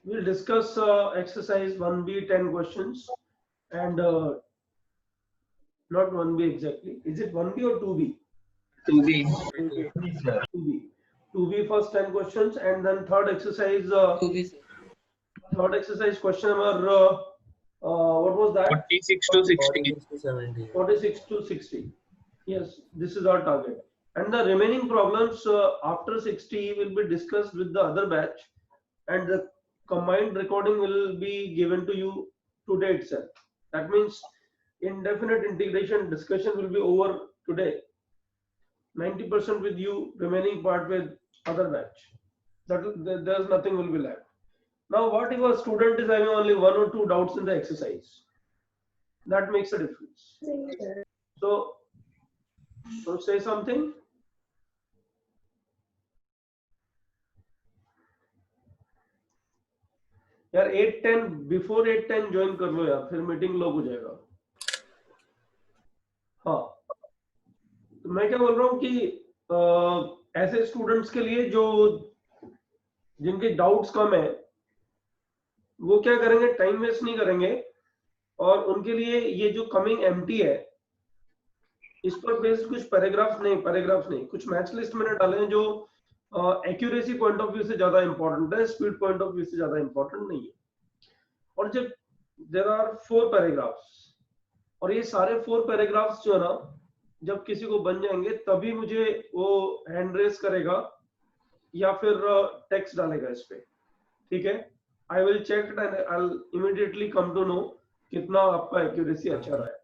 we'll discuss exercise 1B 10 questions and not 1B exactly. Is it 1B or 2B? 2B. 2B. 2B first 10 questions and then third exercise question number what was that? 46 to 60. 46 to 60. Yes, this is our target. And the remaining problems after 60 will be discussed with the other batch, and the combined recording will be given to you today itself. That means indefinite integration discussion will be over today. 90% with you, remaining part with other batch. There's nothing will be left. Now, what if a student is having only one or two doubts in the exercise? That makes a difference. So say something. यार 8:10 before 8:10 join कर लो यार, फिर meeting lock हो जाएगा। हाँ, तो मैं क्या बोल रहा हूँ कि ऐसे स्टूडेंट्स के लिए जो जिनके डाउट्स कम है वो क्या करेंगे, टाइम वेस्ट नहीं करेंगे और उनके लिए ये जो कमिंग एमटी है इस पर बेस्ड कुछ पैराग्राफ्स नहीं कुछ मैच लिस्ट मैंने डाले हैं जो एक्यूरेसी पॉइंट ऑफ व्यू से ज्यादा इंपॉर्टेंट है, स्पीड पॉइंट ऑफ व्यू से ज्यादा इंपॉर्टेंट नहीं है। और जब देयर आर 4 पैराग्राफ्स और ये सारे 4 पैराग्राफ्स जो है ना जब किसी को बन जाएंगे तभी मुझे वो हैंड रेस करेगा या फिर टेक्स्ट डालेगा इस पे, ठीक है। I will check and I will immediately come to know कितना आपका एक्यूरेसी अच्छा रहा है,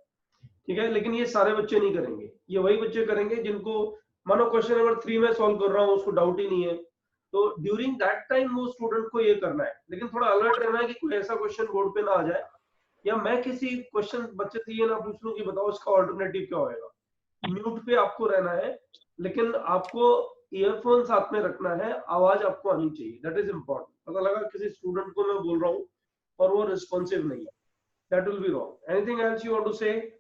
ठीक है। लेकिन ये सारे बच्चे नहीं करेंगे, ये वही बच्चे करेंगे जिनको मानो क्वेश्चन नंबर 3 में सॉल्व कर रहा हूँ उसको डाउट ही नहीं है, तो ड्यूरिंग दैट टाइम वो स्टूडेंट को ये करना है। लेकिन थोड़ा अलर्ट रहना है कि कोई ऐसा क्वेश्चन बोर्ड पे ना आ जाए या मैं किसी क्वेश्चन बच्चे से ये ना पूछ लूं कि बताओ इसका ऑल्टरनेटिव क्या होएगा। म्यूट पे आपको रहना है, लेकिन आपको ईयरफोन साथ में रखना है, आवाज आपको आनी चाहिए, दैट इज इंपॉर्टेंट। पता लगा किसी स्टूडेंट को मैं बोल रहा हूँ और वो रिस्पॉन्सिव नहीं है, that will be wrong. Anything else you want to say?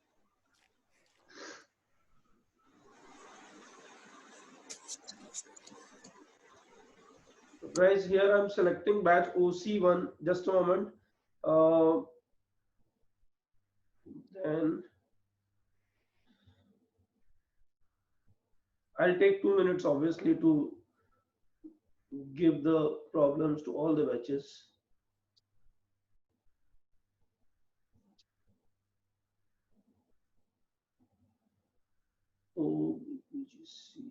Guys, here I'm selecting batch OC1. Just a moment. Then I'll take 2 minutes, obviously, to give the problems to all the batches. OBGC,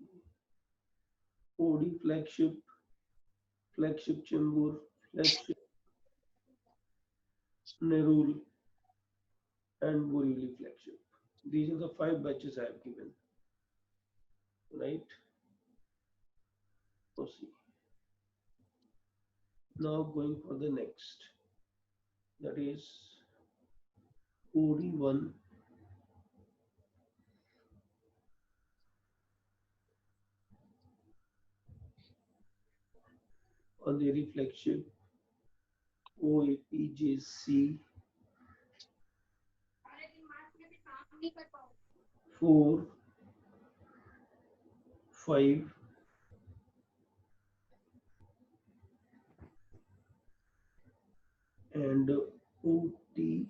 OD flagship, Chembur, flagship, Nerul, and Borivali flagship. These are the 5 batches I have given, right? OC. Now going for the next, that is OD1. Andheri flagship, OAPJC 4, 5, and OT1.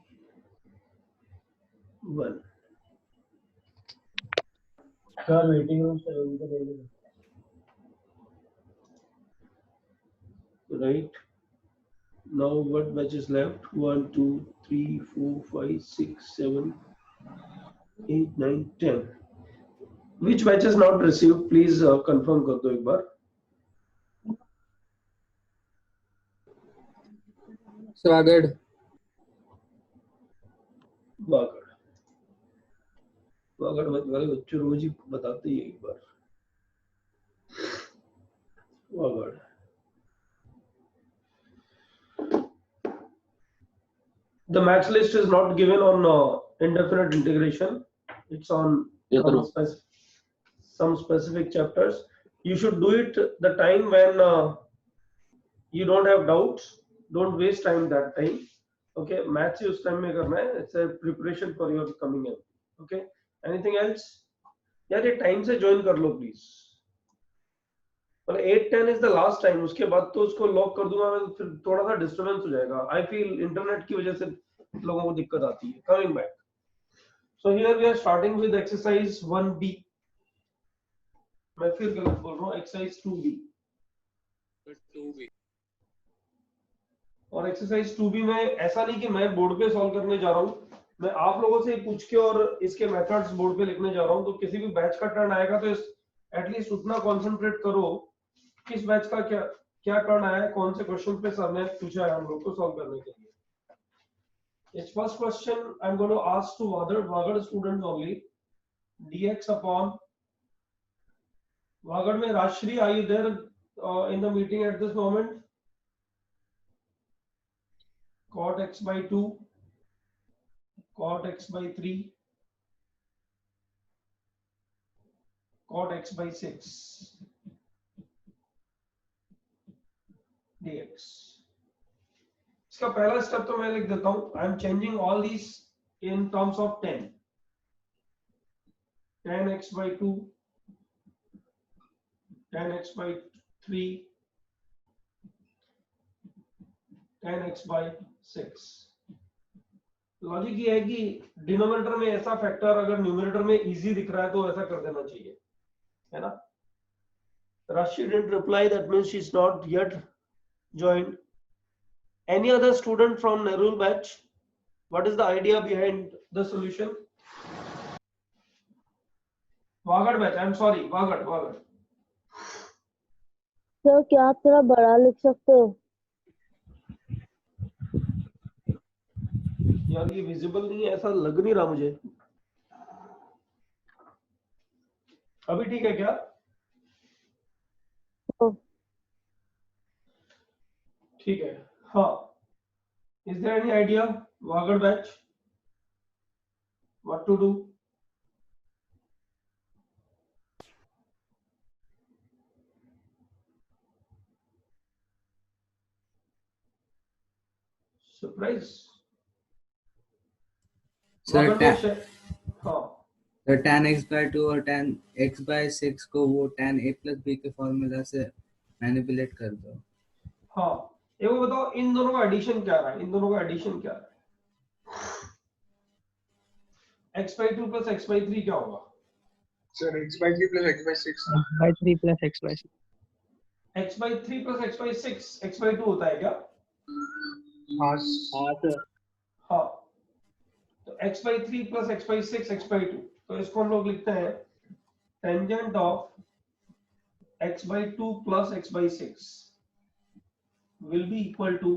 Sir, waiting room, sir. Right. Now what batch is left? 1, 2, 3, 4, 5, 6, 7, 8, 9, 10. Which batch is not received? Please confirm कर दो एक बार. Swagad. Vagad वाले बच्चे रोज ही बताते ही एक बार Vagad. The match list is not given on indefinite integration. It's on some specific chapters. You should do it the time when you don't have doubts. Don't waste time that time. Okay, maths उस time में करना है. It's a preparation for your coming in. Okay. Anything else? यार ये time से join कर लो please. मतलब 8-10 is the last time, उसके बाद तो उसको लॉक कर दूंगा मैं, तो फिर थोड़ा सा डिस्टरबेंस हो जाएगा। आई फील इंटरनेट की वजह से लोगों को दिक्कत आती है। Coming back, so here we are starting with exercise 1B। मैं फिर गलत बोल रहा हूँ, एक्सरसाइज 2B। और एक्सरसाइज 2B में ऐसा नहीं कि मैं बोर्ड पे सॉल्व करने जा रहा हूँ, मैं आप लोगों से पूछ के और इसके मेथड्स बोर्ड पे लिखने जा रहा हूँ। तो किसी भी बैच का टर्न आएगा तो एटलीस्ट उतना कंसंट्रेट करो किस बैच का क्या क्या टर्न आया है, कौन से क्वेश्चन पे सर ने पूछा है हम लोग को सॉल्व करने के लिए। इस first question I am going to ask to Wagad students only, dx upon Wagad में Rajshree, are you there in the meeting at this moment? cot x by 2, cot x by 3, cot x by 6 dx। इसका पहला step तो मैं लिख देता हूं, I am changing all these in terms of 10, tan x by 2, tan x by 3, tan x by 6। Logic ये है कि डिनोमिनेटर में ऐसा फैक्टर अगर न्यूमरेटर में इजी दिख रहा है तो ऐसा कर देना चाहिए, है ना। Rashi didn't reply, that means she's not yet joined. Any other student from Nerul batch? What is the idea behind the solution? Wagad batch, I'm sorry, Wagad. Sir क्या आप थोड़ा बड़ा लिख सकते हो? यार ये विजिबल नहीं है, ऐसा लग नहीं रहा मुझे। अभी ठीक है क्या? ठीक है, हाँ। Is there any idea, Wagad batch, what to do? Surprise? Sir हाँ तो tan x by 2 और tan x by 6 को वो tan a plus b के फॉर्मूला से मैनिपुलेट कर दो। हाँ, ये वो बताओ इन दोनों का एडिशन क्या रहा है, इन दोनों का एडिशन क्या रहा है? x by 2 plus x by 3 क्या होगा? Sir, x by 3 plus x by 6. x by 3 plus x by 6। x by 3 plus x by 6 x by 2 होता है क्या? हाँ सर। हाँ, तो x by 3 plus x by 6 x by 2, तो इसको हम लोग लिखते हैं tangent of x by 2 plus x by 6 will be equal to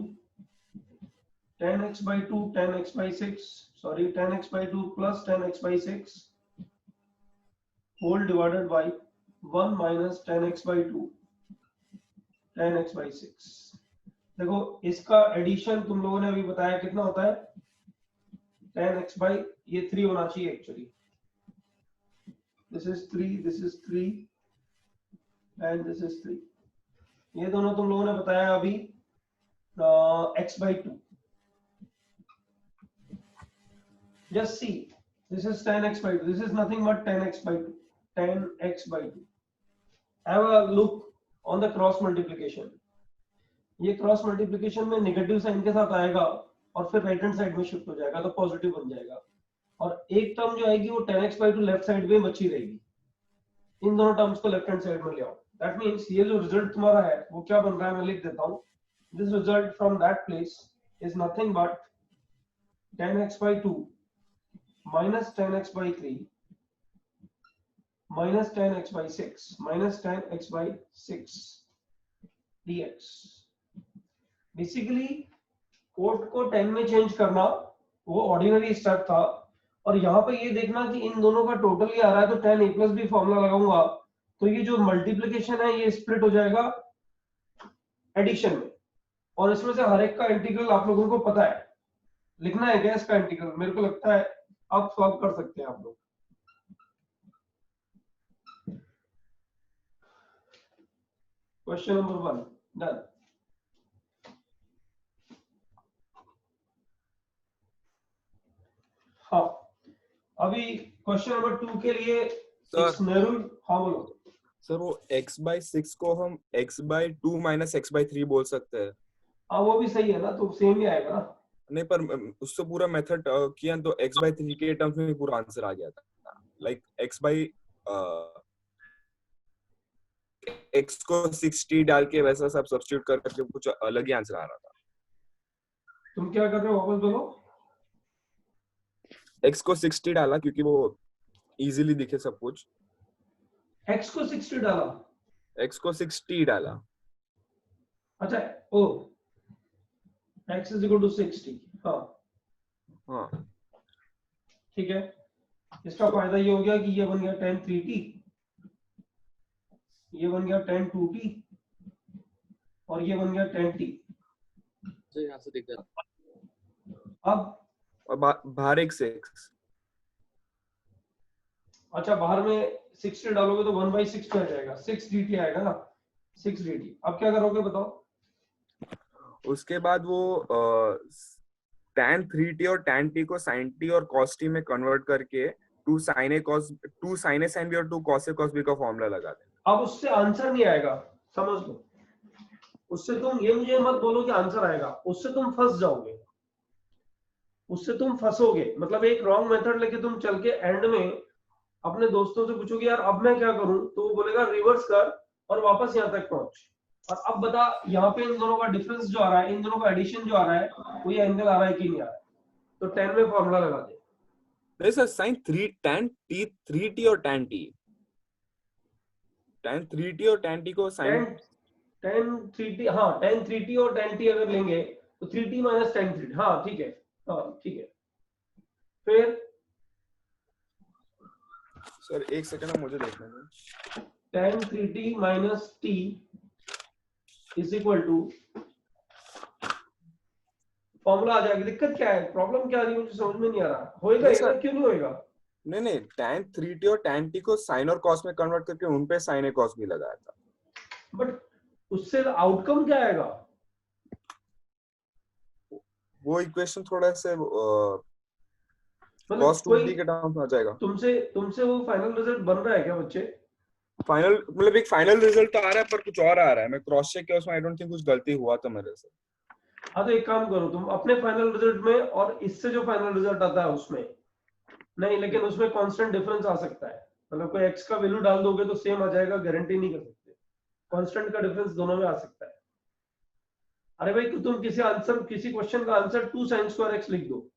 tan x by 2 tan x by 6, sorry, tan x by 2 plus tan x by 6 whole divided by 1 minus tan x by 2 tan x by 6। देखो इसका addition तुम लोगों ने अभी बताया कितना होता है, tan x by ये 3 होना चाहिए actually, this is 3 and this is 3, ये दोनों तुम लोगों ने बताया अभी x by 2। just see, this is tan x by 2, this is nothing but tan x by 2, tan x by 2। have a look on the cross multiplication, ये cross multiplication में negative sign के साथ आएगा और फिर राइट हैंड साइड में shift हो जाएगा तो पॉजिटिव बन जाएगा, और एक टर्म जो आएगी वो tan x by 2 left side में बची रहेगी। इन दोनों टर्म्स को लेफ्ट हैंड साइड में ले आओ, दैट मींस ये जो रिजल्ट तुम्हारा है वो क्या बन रहा है, मैं लिख देता हूं। This result from that place is nothing but tan x by 2 minus tan x by 3 minus tan x by 6 minus tan x by 6 dx। Basically cot को 10 में चेंज करना वो ऑर्डिनरी स्टेप था, और यहाँ पे ये देखना कि इन दोनों का टोटल ये आ रहा है, तो tan a plus b formula लगाऊंगा तो ये जो मल्टीप्लिकेशन है ये स्प्लिट हो जाएगा एडिशन में, और इसमें से हर एक का इंटीग्रल आप लोगों को पता है, लिखना है क्या इसका इंटीग्रल? मेरे को लगता है आप सॉल्व कर सकते हैं आप लोग। Question number 1 done. हाँ, अभी क्वेश्चन नंबर 2 के लिए नेरुल, हाँ बोलो। सर वो x/6 को हम x/2 - x/3 बोल सकते हैं। हाँ वो भी सही है ना, तो सेम ही आएगा ना। नहीं पर उससे पूरा मेथड किया तो x/3 के टर्म्स में पूरा आंसर आ गया था। लाइक x को 60 डाल के वैसा सब सब्स्टिट्यूट करके कुछ अलग ही आंसर आ रहा था। तुम क्या कर रहे हो, वापस बोलो। x को 60 डाला क्योंकि वो इजीली दिखे सब कुछ। x को 60 डाला। x को 60 डाला। अच्छा ओ x इज इक्वल टू 60। हाँ हाँ ठीक है। इसका फायदा ये हो गया कि ये बन गया tan 3t, ये बन गया tan 2t और ये बन गया tan t। यहाँ से दिख रहा अब और बाहर एक 6। अच्छा बाहर में 60 डालोगे तो 1/6 पे आ जाएगा, 6 dt आएगा ना, 6 dt। अब क्या करोगे बताओ। उसके बाद वो tan 3t और tan t को sin t और cos t में कन्वर्ट करके 2 sin a sin b और 2 cos a cos b का फॉर्मूला लगा दे। अब उससे आंसर नहीं आएगा, समझ लो। उससे तुम ये मुझे मत बोलो कि आंसर आएगा, उससे तुम फंस जाओगे, उससे तुम फंसोगे। मतलब एक रॉन्ग मेथड लेके तुम चल के एंड में अपने दोस्तों से पूछोगे यार अब मैं क्या करूं, तो वो बोलेगा रिवर्स कर और वापस यहाँ तक पहुंच। और अब बता यहाँ पे इन दोनों का डिफरेंस जो आ रहा है, इन दोनों का एडिशन जो आ रहा है, वो ये एंगल आ रहा है कि नहीं आ रहा है। तो 10 में फॉर्मूला लगा दे। नहीं सर sin 3t और tan t और tan t को sin tan 3t, हाँ tan 3t और tan t अगर लेंगे तो 3t माइनस tan 3t। हाँ ठीक है, हाँ ठीक है। फिर सर एक सेकंड मुझे देखने दो। tan 3t minus t is equal to, formula आ जाएगा। दिक्कत क्या है, प्रॉब्लम क्या आ रही है, मुझे समझ में नहीं आ रहा। होएगा नहीं ये ना, क्यों नहीं होएगा? नहीं tan 3t और tan t को sin और cos में कन्वर्ट करके उन पे sin a cos b लगाया था। बट उससे आउटकम क्या आएगा? वो इक्वेशन थोड़ा से मतलब cos 2t कोई के टर्म्स में आ जाएगा। तुमसे वो फाइनल रिजल्ट बन रहा है क्या बच्चे? फाइनल मतलब एक फाइनल रिजल्ट तो आ रहा है पर कुछ और आ रहा है। मैं क्रॉस चेक किया उसमें आई डोंट थिंक कुछ गलती हुआ था मेरे से। हाँ तो एक काम करो, तुम अपने फाइनल रिजल्ट में और इससे जो फाइनल रिजल्ट आता है उसमें नहीं, लेकिन उसमें कांस्टेंट डिफरेंस आ सकता है। मतलब कोई x का वैल्यू डाल दोगे तो सेम आ जाएगा, गारंटी नहीं कर सकते। कांस्टेंट का डिफरेंस दोनों में आ सकता है। अरे भाई तुम किसी क्वेश्चन का आंसर 2 sin square x लिख दो,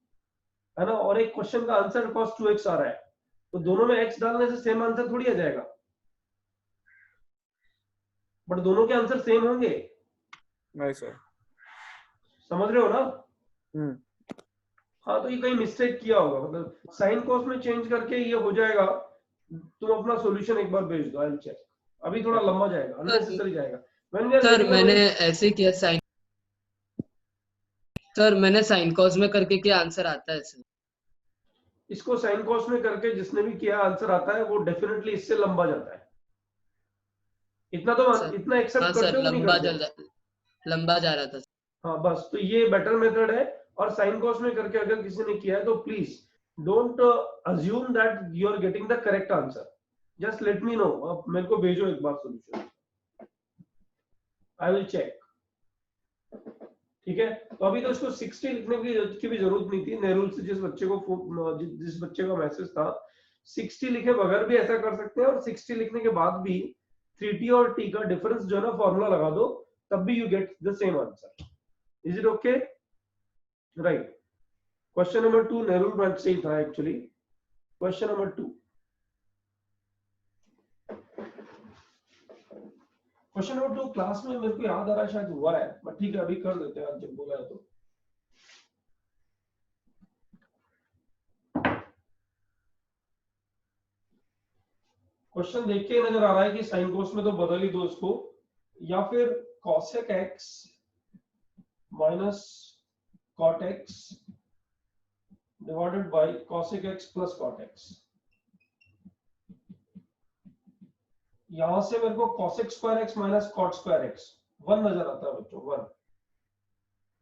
है ना, और एक क्वेश्चन का आंसर cos 2x आ रहा है, तो दोनों में x डालने से सेम आंसर थोड़ी आ जाएगा। बट दोनों के आंसर सेम होंगे। नहीं सर। समझ रहे हो ना? हाँ तो ये कहीं मिस्टेक किया होगा, मतलब साइन कॉस में चेंज करके ये हो जाएगा। तुम अपना सॉल्यूशन एक बार भेज दो, आई विल चेक। अभी थोड़ा लंबा जाएगा, अननेसेसरी जाएगा। सर मैंने ऐसे किया साइन, सर मैंने साइन कॉस में करके क्या आंसर आता है सर? इसको साइन कॉस में करके जिसने भी किया आंसर आता है, वो डेफिनेटली इससे लंबा जाता है। इतना तो इतना एक्सेप्ट हाँ करते सर, हो नहीं करते? लंबा जा रहा था। हाँ बस, तो ये बेटर मेथड है। और साइन कॉस में करके अगर किसी ने किया है तो please don't assume that you are getting the correct answer. Just let me know, आप मेरे को भेजो एक बार सॉल्यूशन, आई विल चेक। ठीक है, तो अभी तो इसको 60 लिखने की भी जरूरत नहीं थी। नेहरू से जिस बच्चे का मैसेज था, 60 लिखे बगैर भी ऐसा कर सकते हैं, और 60 लिखने के बाद भी 3t और t का डिफरेंस जो है ना फॉर्मूला लगा दो, तब भी you get the same answer. Is it okay? Right. Question number 2 Nehru branch से ही था actually. Question number 2, question number 2 class में मेरे को याद आ रहा है शायद हुआ है, बट ठीक है अभी कर देते हैं, आज जब बोला है तो। क्वेश्चन देख के नजर आ रहा है कि साइन कोस में तो बदल ही दो इसको, या फिर cosec x minus cot x divided by cosec x plus cot x। यहां से मेरे को cosec square x minus cot square x 1 नजर आता है बच्चों, 1।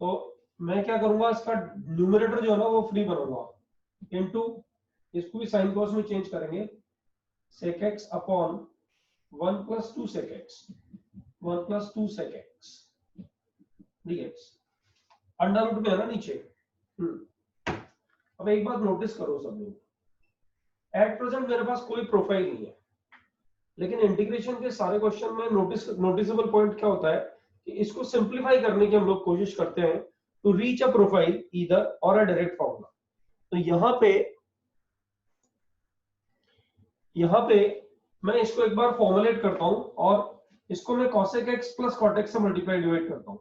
तो मैं क्या करूंगा, इसका न्यूमरेटर जो है ना वो फ्री बनूंगा, इनटू इसको भी साइन कॉस में चेंज करेंगे, sec x upon 1 plus 2 sec x 1 plus 2 sec x dx under root में है ना नीचे। अब एक बात नोटिस करो सब लोग, एट प्रेजेंट मेरे पास कोई प्रोफाइल नहीं है, लेकिन इंटीग्रेशन के सारे क्वेश्चन में नोटिसेबल पॉइंट क्या होता है कि इसको सिंप्लीफाई करने की हम लोग कोशिश करते हैं to reach a profile either or a direct formula. तो यहाँ पे मैं इसको एक बार फॉर्मुलेट करता हूं और इसको मैं cosec x plus cot x से मल्टीप्लाई डिवाइड करता हूं।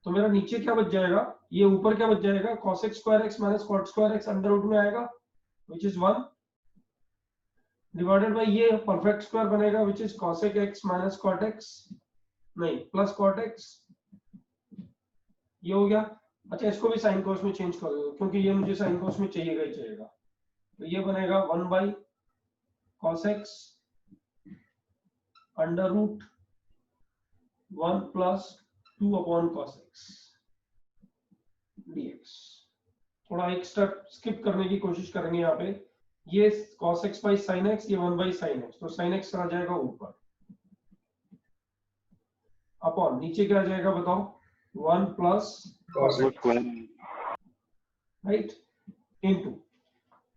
तो मेरा नीचे क्या बच जाएगा, ये ऊपर क्या बच जाएगा, cosec square x minus cot square x under root में आएगा which is 1 डिवाइडेड बाय ये परफेक्ट स्क्वायर बनेगा which is cosec x minus cot x नहीं प्लस cot x, ये हो गया। अच्छा इसको भी साइन कॉस में चेंज कर दो क्योंकि ये मुझे साइन कॉस में चाहिएगा ही चाहिएगा। तो ये बनेगा 1 by cos x under root 1 plus 2 upon cos x dx। थोड़ा एक स्टेप स्किप करने की कोशिश करेंगे यहाँ पे, ये cos x by sin x, ये 1 by sin x, तो sin x आ जाएगा ऊपर अपॉन नीचे क्या आ जाएगा बताओ, 1 plus cos x right into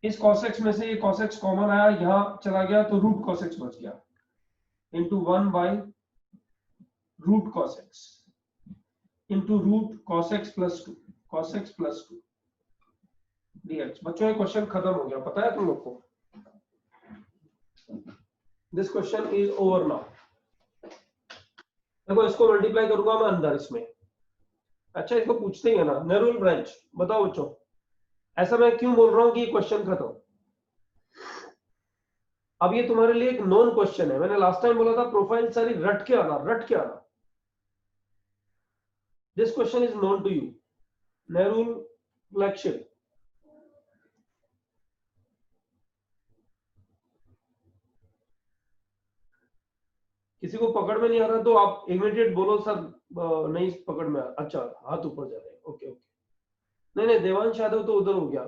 इस cos x में से ये cos x कॉमन आया, यहाँ चला गया तो रूट cos x बच गया into 1 by root cos x into root cos x plus 2 dx। बच्चों ये क्वेश्चन खत्म हो गया, पता है तुम लोग को, this question is over now. देखो इसको मल्टीप्लाई करूंगा मैं अंदर इसमें। अच्छा इसको पूछते ही है ना, नेरुल ब्रांच बताओ बच्चों, ऐसा मैं क्यों बोल रहा हूं कि ये क्वेश्चन खत्म। अब ये तुम्हारे लिए एक नॉन क्वेश्चन है, मैंने लास्ट टाइम बोला था प्रोफाइल सारी रट के आना। This question is known to you, Nerul flagship. किसी को पकड़ में नहीं आ रहा तो आप इमीडिएट बोलो सर नहीं पकड़ में आ, अच्छा हाथ ऊपर जा रहे हैं, ओके नहीं देवांश यादव तो उधर हो गया,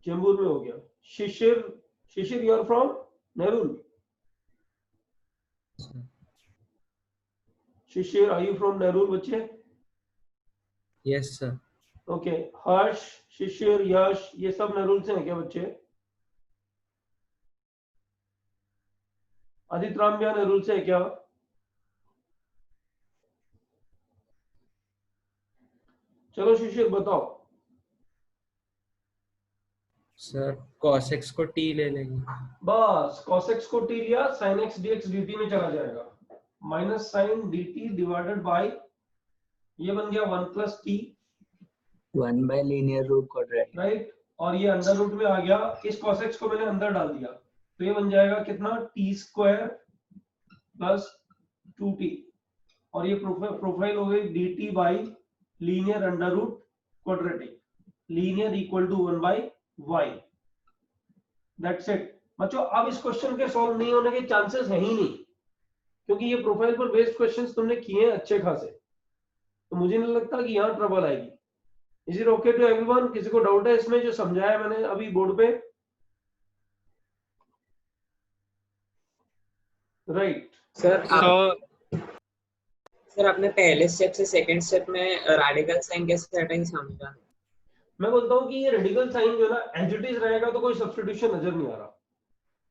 चेंबूर में हो गया। Shishir you are from Nerul, Shishir are you from Nerul बच्चे? Yes sir. Okay Harsh, Shishir, Yash ये सब नेरुल से हैं क्या बच्चे? आदित्य राम भी नेरुल से है क्या? चलो शिशिर बताओ। सर cos x को t ले लेंगे। बस cos x को t लिया, sin x dx dt में चला जाएगा, minus sin dt divided by ये बन गया 1 plus t 1 by linear root quadratic। Right, और ये अंडर रूट में आ गया, इस cos x को मैंने अंदर डाल दिया तो ये बन जाएगा कितना, t स्क्वायर प्लस 2t, और ये प्रोफाइल हो गई dt by linear under root quadratic, linear equal to 1 by y। That's it बच्चों। अब इस क्वेश्चन के सॉल्व नहीं होने के चांसेस है ही नहीं, क्योंकि ये प्रोफाइल पर बेस्ड क्वेश्चंस तुमने किए हैं अच्छे खासे, तो मुझे नहीं लगता कि यहाँ ट्रबल आएगी। Is it okay to everyone? किसी को डाउट है इसमें जो समझाया मैंने अभी बोर्ड पे? राइट सर आपने पहले स्टेप से सेकंड स्टेप में रेडिकल साइन कैसे हटाएंगे समझा? मैं बोलता हूँ कि ये रेडिकल साइन जो है ना एज इट इज रहेगा तो कोई सब्स्टिट्यूशन नजर नहीं आ रहा,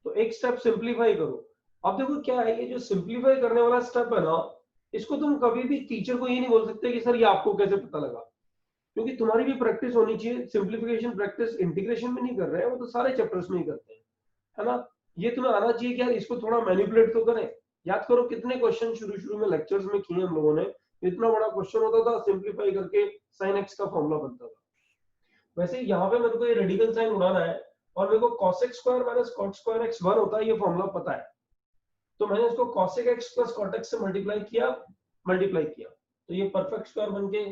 तो एक स्टेप सिंप्लीफाई करो। अब देखो क्या है, ये जो सिंप्लीफाई करने वाला स्टेप है ना, इसको तुम कभी भी टीचर को ये नहीं बोल सकते कि सर ये आपको कैसे पता लगा, क्योंकि तुम्हारी भी प्रैक्टिस होनी चाहिए। सिंप्लीफिकेशन प्रैक्टिस इंटीग्रेशन में नहीं कर रहे हैं, वो तो सारे चैप्टर्स में ही करते हैं, है ना। ये तुम्हें आना चाहिए कि यार इसको थोड़ा मैनिपुलेट तो करें। याद करो कितने क्वेश्चन शुरू में लेक्चर्स में किए हम लोगों ने, इतना बड़ा क्वेश्चन होता था सिंप्लीफाई करके sin x का फॉर्मूला बनता था। वैसे यहाँ पे मेरे को ये रेडिकल साइन उड़ाना है और मेरे को cos x square minus cot square x 1 होता है, ये फॉर्मूला पता है, तो मैंने इसको cosec x plus cot x से मल्टीप्लाई किया तो ये परफेक्ट स्क्वायर बन के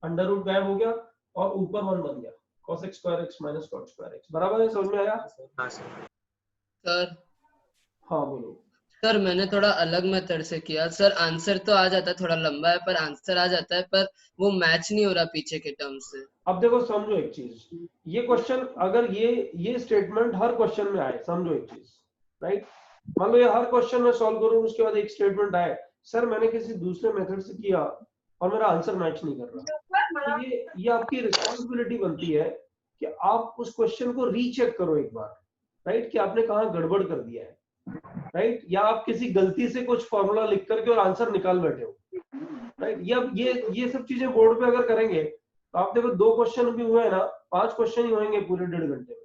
अंडर रूट गायब हो गया और ऊपर 1 बन गया, cosec square x minus cot square x। बराबर है, समझ में आया? सर हाँ बोलो। सर मैंने थोड़ा अलग मेथड से किया सर, आंसर तो आ जाता है, थोड़ा लंबा है पर आंसर आ जाता है, पर वो मैच नहीं हो रहा पीछे के टर्म्स से। अब देखो समझो एक चीज, ये क्वेश्चन अगर ये स्टेटमेंट हर क्वेश्चन में आए, समझो एक चीज, राइट। मान लो ये हर क्वेश्चन में सॉल्व करूँ, उसके बाद एक स्टेटमेंट आए, सर मैंने किसी दूसरे मेथड से किया और मेरा आंसर मैच नहीं कर रहा, तो ये आपकी रिस्पॉन्सिबिलिटी बनती है कि आप उस क्वेश्चन को रीचेक करो एक बार, राइट, कि आपने कहाँ गड़बड़ कर दिया है, राइट, या आप किसी गलती से कुछ फॉर्मूला लिख करके और आंसर निकाल बैठे हो, राइट। ये सब चीजें बोर्ड पे अगर करेंगे तो आप देखो 2 क्वेश्चन भी हुए ना, 5 क्वेश्चन ही होंगे पूरे 1.5 घंटे में।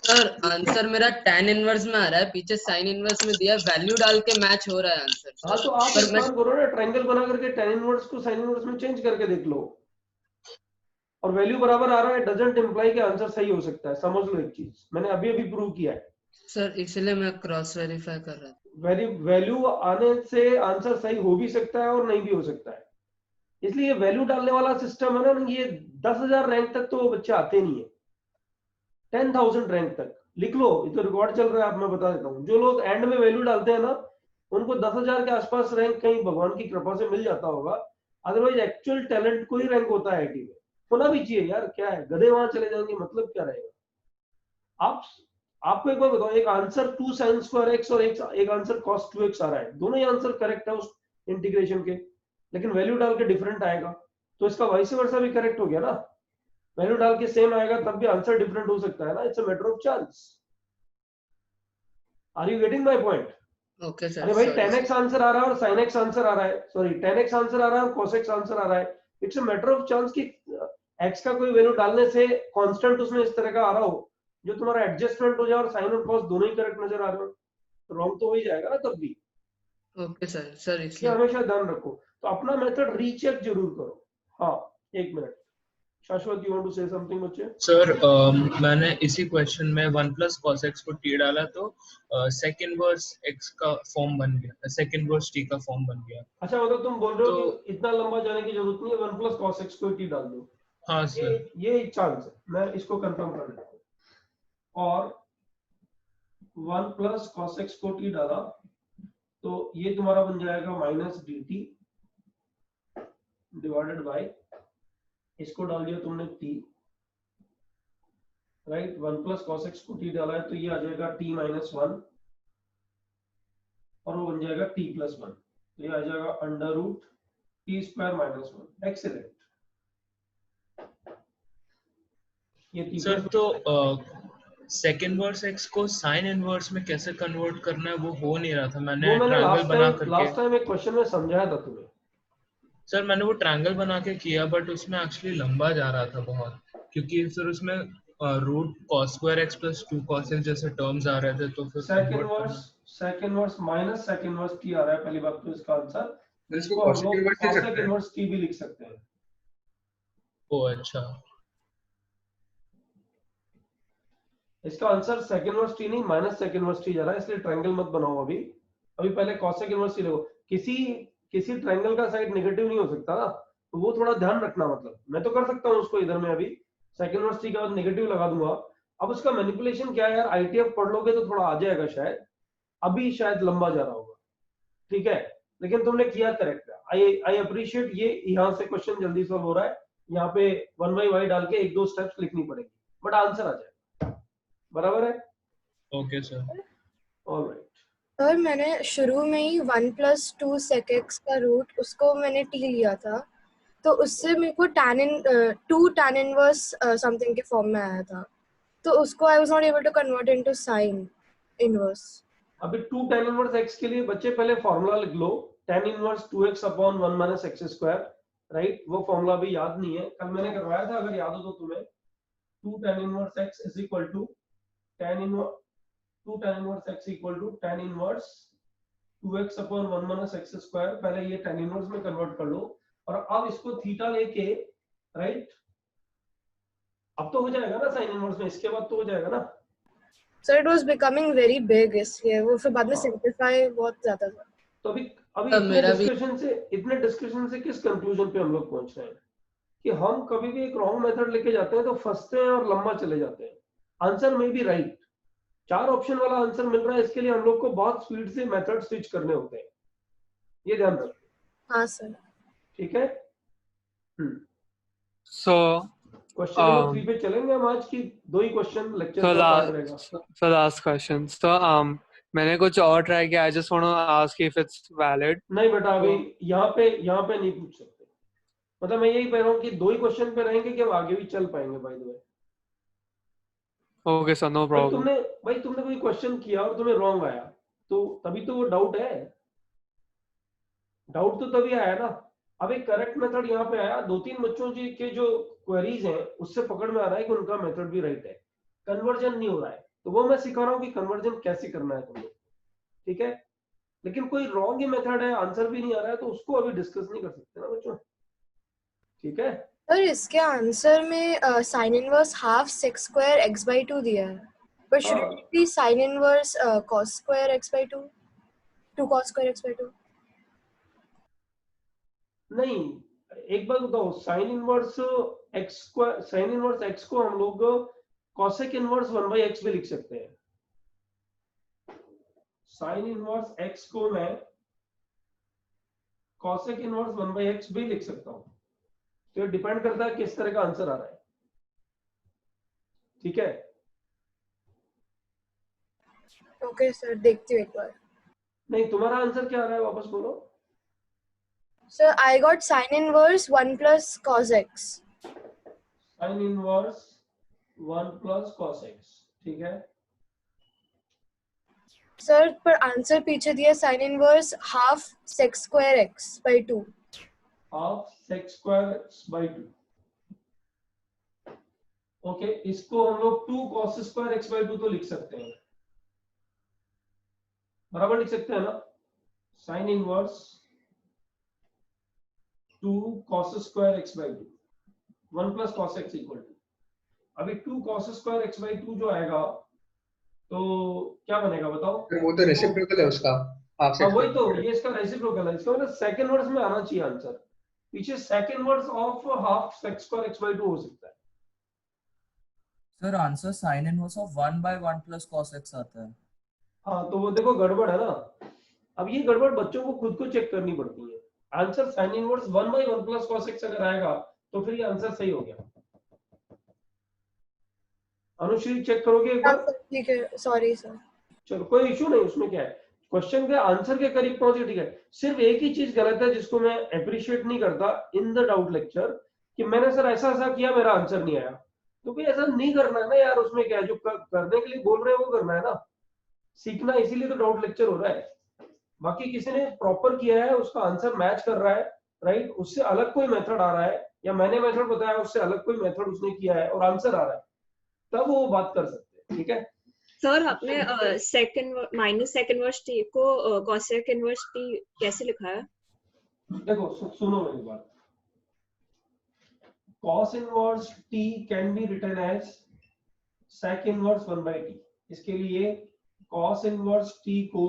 सर आंसर मेरा tan इनवर्स में आ रहा है, पीछे sin इनवर्स में दिया, वैल्यू डाल के मैच हो रहा है आंसर। हाँ, तो आप पर एक काम करो ना, ट्रायंगल बना करके tan इनवर्स को sin इनवर्स में चेंज करके देख लो, और वैल्यू बराबर आ रहा है, डजंट इंप्लाई कि आंसर सही हो सकता है। समझ लो एक चीज, मैंने अभी प्रूव किया है सर, इसलिए मैं क्रॉस वेरीफाई कर रहा था। वैल्यू आने से आंसर सही हो भी सकता है और नहीं भी हो सकता है, इसलिए वैल्यू डालने वाला सिस्टम है ना, ये 10,000 रैंक तक तो वो बच्चे आते नहीं है, 10,000 रैंक तक लिख लो, ये तो रिकॉर्ड चल रहा है, आप मैं बता देता हूँ। जो लोग एंड में वैल्यू डालते हैं ना, उनको 10,000 के आसपास रैंक कहीं भगवान की कृपा से मिल जाता होगा, अदरवाइज एक्चुअल टैलेंट को ही रैंक होता है आईटी में। होना भी चाहिए यार, क्या है, गधे वहां चले जाएंगे, मतलब क्या रहेगा। आपको एक बार बताओ, एक आंसर 2 sin square x और एक आंसर cos 2x आ रहा है, दोनों ही आंसर करेक्ट है उस इंटीग्रेशन के, लेकिन वैल्यू डाल के डिफरेंट आएगा, तो इसका वाइस वर्सा भी करेक्ट हो गया ना। वैल्यू डाल के सेम आएगा तब भी आंसर डिफरेंट हो सकता है ना, it's a matter of chance. Are you getting my point? Okay sir. अरे भाई 10x आंसर आ रहा है और sin x आंसर आ रहा है, सॉरी 10x आंसर आ रहा है और cos x आंसर आ रहा है, it's a matter of chance कि x का कोई वैल्यू डालने से कांस्टेंट उसमें इस तरह का आ रहा हो जो तुम्हारा एडजस्टमेंट हो जाए और साइन और कॉस दोनों ही करेक्ट नजर आ रहे हो, तो रॉन्ग तो हो ही जाएगा ना तब भी। Okay sir. सर ये इसलिए हमेशा ध्यान रखो, तो अपना मेथड रीचेक जरूर करो। हाँ, 1 minute, Shashwat you want to say something बच्चे? सर मैंने इसी क्वेश्चन में 1 + cos x को t डाला तो sec इनवर्स x का फॉर्म बन गया, sec इनवर्स t का फॉर्म बन गया। अच्छा, मतलब तुम बोल रहे हो तो कि इतना लंबा जाने की जरूरत नहीं है, 1 + cos x को t डाल दो। हाँ सर, ये एक चांस है, मैं इसको कंफर्म कर लेता हूँ, और 1 + cos x को t डाला तो ये तुम्हारा बन जाएगा -dt डिवाइडेड बाय, इसको डाल दिया तुमने t, राइट। 1 + cos x को t डाला है तो ये आ जाएगा t - 1 और वो बन जाएगा t + 1, तो ये आ जाएगा √t² - 1। एक्सीलेंट। ये t सर + तो sec इनवर्स x को sin इनवर्स में कैसे कन्वर्ट करना है वो हो नहीं रहा था। मैंने वो मैंने ट्रायंगल बना करके, लास्ट टाइम एक क्वेश्चन में समझाया था तुम्हें। सर मैंने वो ट्रायंगल बना के किया, बट उसमें एक्चुअली लंबा जा रहा था बहुत, क्योंकि फिर उसमें √cos² x + 2 cos x जैसे टर्म्स आ रहे थे, तो फिर sec convert inverse minus sec inverse t आ रहा है, पहली बात तो इसका आंसर, इसको इसको हम cosec लोग inverse लिख cosec सकते हैं। इनवर्स t भी लिख सकते हैं। ओ अच्छा, इसका आंसर sec इनवर्स t नहीं -sec इनवर्स t जा रहा है, इसलिए ट्रायंगल मत बनाओ अभी पहले cosec इनवर्स t लिखो। किसी ट्रायंगल का साइड नेगेटिव नहीं हो सकता ना, तो वो थोड़ा ध्यान रखना। मतलब मैं तो कर सकता हूँ उसको इधर में अभी sec इनवर्स t के बाद नेगेटिव लगा दूंगा। अब उसका मैनिपुलेशन क्या है यार, ITF पढ़ लोगे तो थोड़ा आ जाएगा शायद, अभी शायद लंबा जा रहा होगा, ठीक है, लेकिन तुमने किया करेक्ट है। I appreciate. ये यहाँ से क्वेश्चन जल्दी सॉल्व हो रहा है, यहाँ पे 1/y डाल के 1-2 स्टेप्स लिखनी पड़ेगी, बट आंसर आ जाएगा, बराबर है? Okay sir. ऑलराइट। सर मैंने शुरू में ही 1 + 2 sec x का रूट उसको मैंने t लिया था, तो उससे मेरे को टू tan इनवर्स समथिंग के फॉर्म में आया था, तो उसको I was not able to convert into sin inverse. अभी 2 tan इनवर्स x के लिए बच्चे पहले फॉर्मूला लिख लो, tan inverse 2x/1 - x², right. वो फॉर्मूला भी याद नहीं है, कल मैंने करवाया था, अगर याद हो तो तुम्हें। 2 tan inverse x = tan inverse 2 tan inverse x = tan inverse 2x/1 - x²। पहले ये tan इनवर्स में कन्वर्ट कर लो, और अब इसको थीटा लेके, राइट, अब तो हो जाएगा ना साइन इनवर्स में, इसके बाद तो हो जाएगा ना। Sir it was becoming very big, इसलिए वो फिर बाद में सिंपलीफाई बहुत ज्यादा था। तो अभी मेरा भी इतने डिस्कशन से किस कंक्लूजन पे हम लोग पहुंच रहे हैं कि हम कभी भी एक रॉन्ग मेथड लेके जाते हैं तो फंसते हैं और लंबा चले जाते हैं। आंसर में भी राइट 4 ऑप्शन वाला आंसर मिल रहा है, इसके लिए हम लोग को बहुत स्पीड से मेथड स्विच करने होते हैं, ये ध्यान रखो। हाँ सर। ठीक है। So क्वेश्चन नंबर 3 पे चलेंगे हम आज की? 2 ही क्वेश्चन लेक्चर So का पार्ट रहेगा। so last question. So मैंने कुछ और ट्राई किया. I just want to ask if it's valid. नहीं बेटा, अभी यहाँ पे नहीं पूछ सकते। मतलब मैं यही कह रहा हूँ कि 2 ही क्वेश्चन पे रहेंगे कि हम आगे भी चल पाएंगे। By the way, Okay, so no problem. तुमने कोई क्वेश्चन किया और तुम्हें रॉन्ग आया, तो तभी तो वो डाउट है। डाउट तो तभी आया ना। अब एक करेक्ट मेथड यहाँ पे आया, 2-3 बच्चों के जो क्वेरीज हैं उससे पकड़ में आ रहा है कि उनका मेथड भी राइट है, कन्वर्जन नहीं हो रहा है। तो वो मैं सिखा रहा हूँ कि कन्वर्जन कैसे करना है तुम्हें, ठीक है। लेकिन कोई रॉन्ग ही मेथड है, आंसर भी नहीं आ रहा है, तो उसको अभी डिस्कस नहीं कर सकते ना बच्चों, ठीक है। सर इसके आंसर में sine inverse half sec square x by 2 दिया है, पर should it be sine inverse cos square x by 2, 2 cos square x by 2? नहीं, एक बात बताओ, sine inverse x square, sine inverse x को हम लोग कॉसेक इनवर्स 1/x भी लिख सकते हैं। साइन इनवर्स एक्स को मैं कॉसेक इनवर्स 1/x भी लिख सकता हूं। तो ये डिपेंड करता है किस तरह का आंसर आ रहा है, ठीक है। ओके सर, देखती हूँ एक बार। नहीं, तुम्हारा आंसर क्या आ रहा है, वापस बोलो। Sir I got sine inverse 1 plus cos x। Sine inverse 1 plus cos x, ठीक है। सर पर आंसर पीछे दिया sine inverse half sec square x by 2। Half sec square x by 2, okay. इसको हम लोग 2 cos स्क्वायर x by 2 तो लिख सकते हैं, बराबर लिख सकते हैं ना। Sine inverse 2 cos square x by 2, 1 plus cos x equal to, अभी 2 cos स्क्वायर x by 2 जो आएगा तो क्या बनेगा बताओ। वो तो रेसिप्रोकल है उसका, हाफ सेक। वही तो, ये इसका रेसिप्रोकल है। इसका मतलब सेकंड वर्ड्स में आना चाहिए आंसर, पीछे second words of half sec square x by 2 हो सकता है। Sir answer sine inverse of 1/1 plus cos x आता है। हाँ, तो वो देखो गड़बड़ है ना। अब ये गड़बड़ बच्चों को खुद को चेक करनी पड़ती है। Answer sine inverse 1/1 plus cos x अगर आएगा तो फिर ये आंसर सही हो गया। अनुश्री चेक करोगे एक बार? ठीक है, सॉरी सर। चलो कोई इशू नहीं, उसमें क्या है, क्वेश्चन के आंसर के करीब पहुंचे, ठीक है। सिर्फ एक ही चीज गलत है जिसको मैं अप्रिशिएट नहीं करता इन द डाउट लेक्चर, कि मैंने सर ऐसा ऐसा किया, मेरा आंसर नहीं आया। तो भाई ऐसा नहीं करना है ना यार, उसमें क्या है, जो करने के लिए बोल रहे हैं वो करना है ना, सीखना। इसीलिए तो डाउट लेक्चर हो रहा है। बाकी किसी ने प्रॉपर किया है, उसका आंसर मैच कर रहा है, राइट, उससे अलग कोई मेथड आ रहा है, या मैंने मेथड बताया उससे अलग कोई मेथड उसने किया है और आंसर आ रहा है, तब वो बात कर सकते हैं, ठीक है। सर आपने second minus second inverse t को कॉसेक इनवर्स टी कैसे लिखा है? देखो सुनो मेरी बात, cos inverse t can be written as sec inverse 1/t। इसके लिए cos इनवर्स t को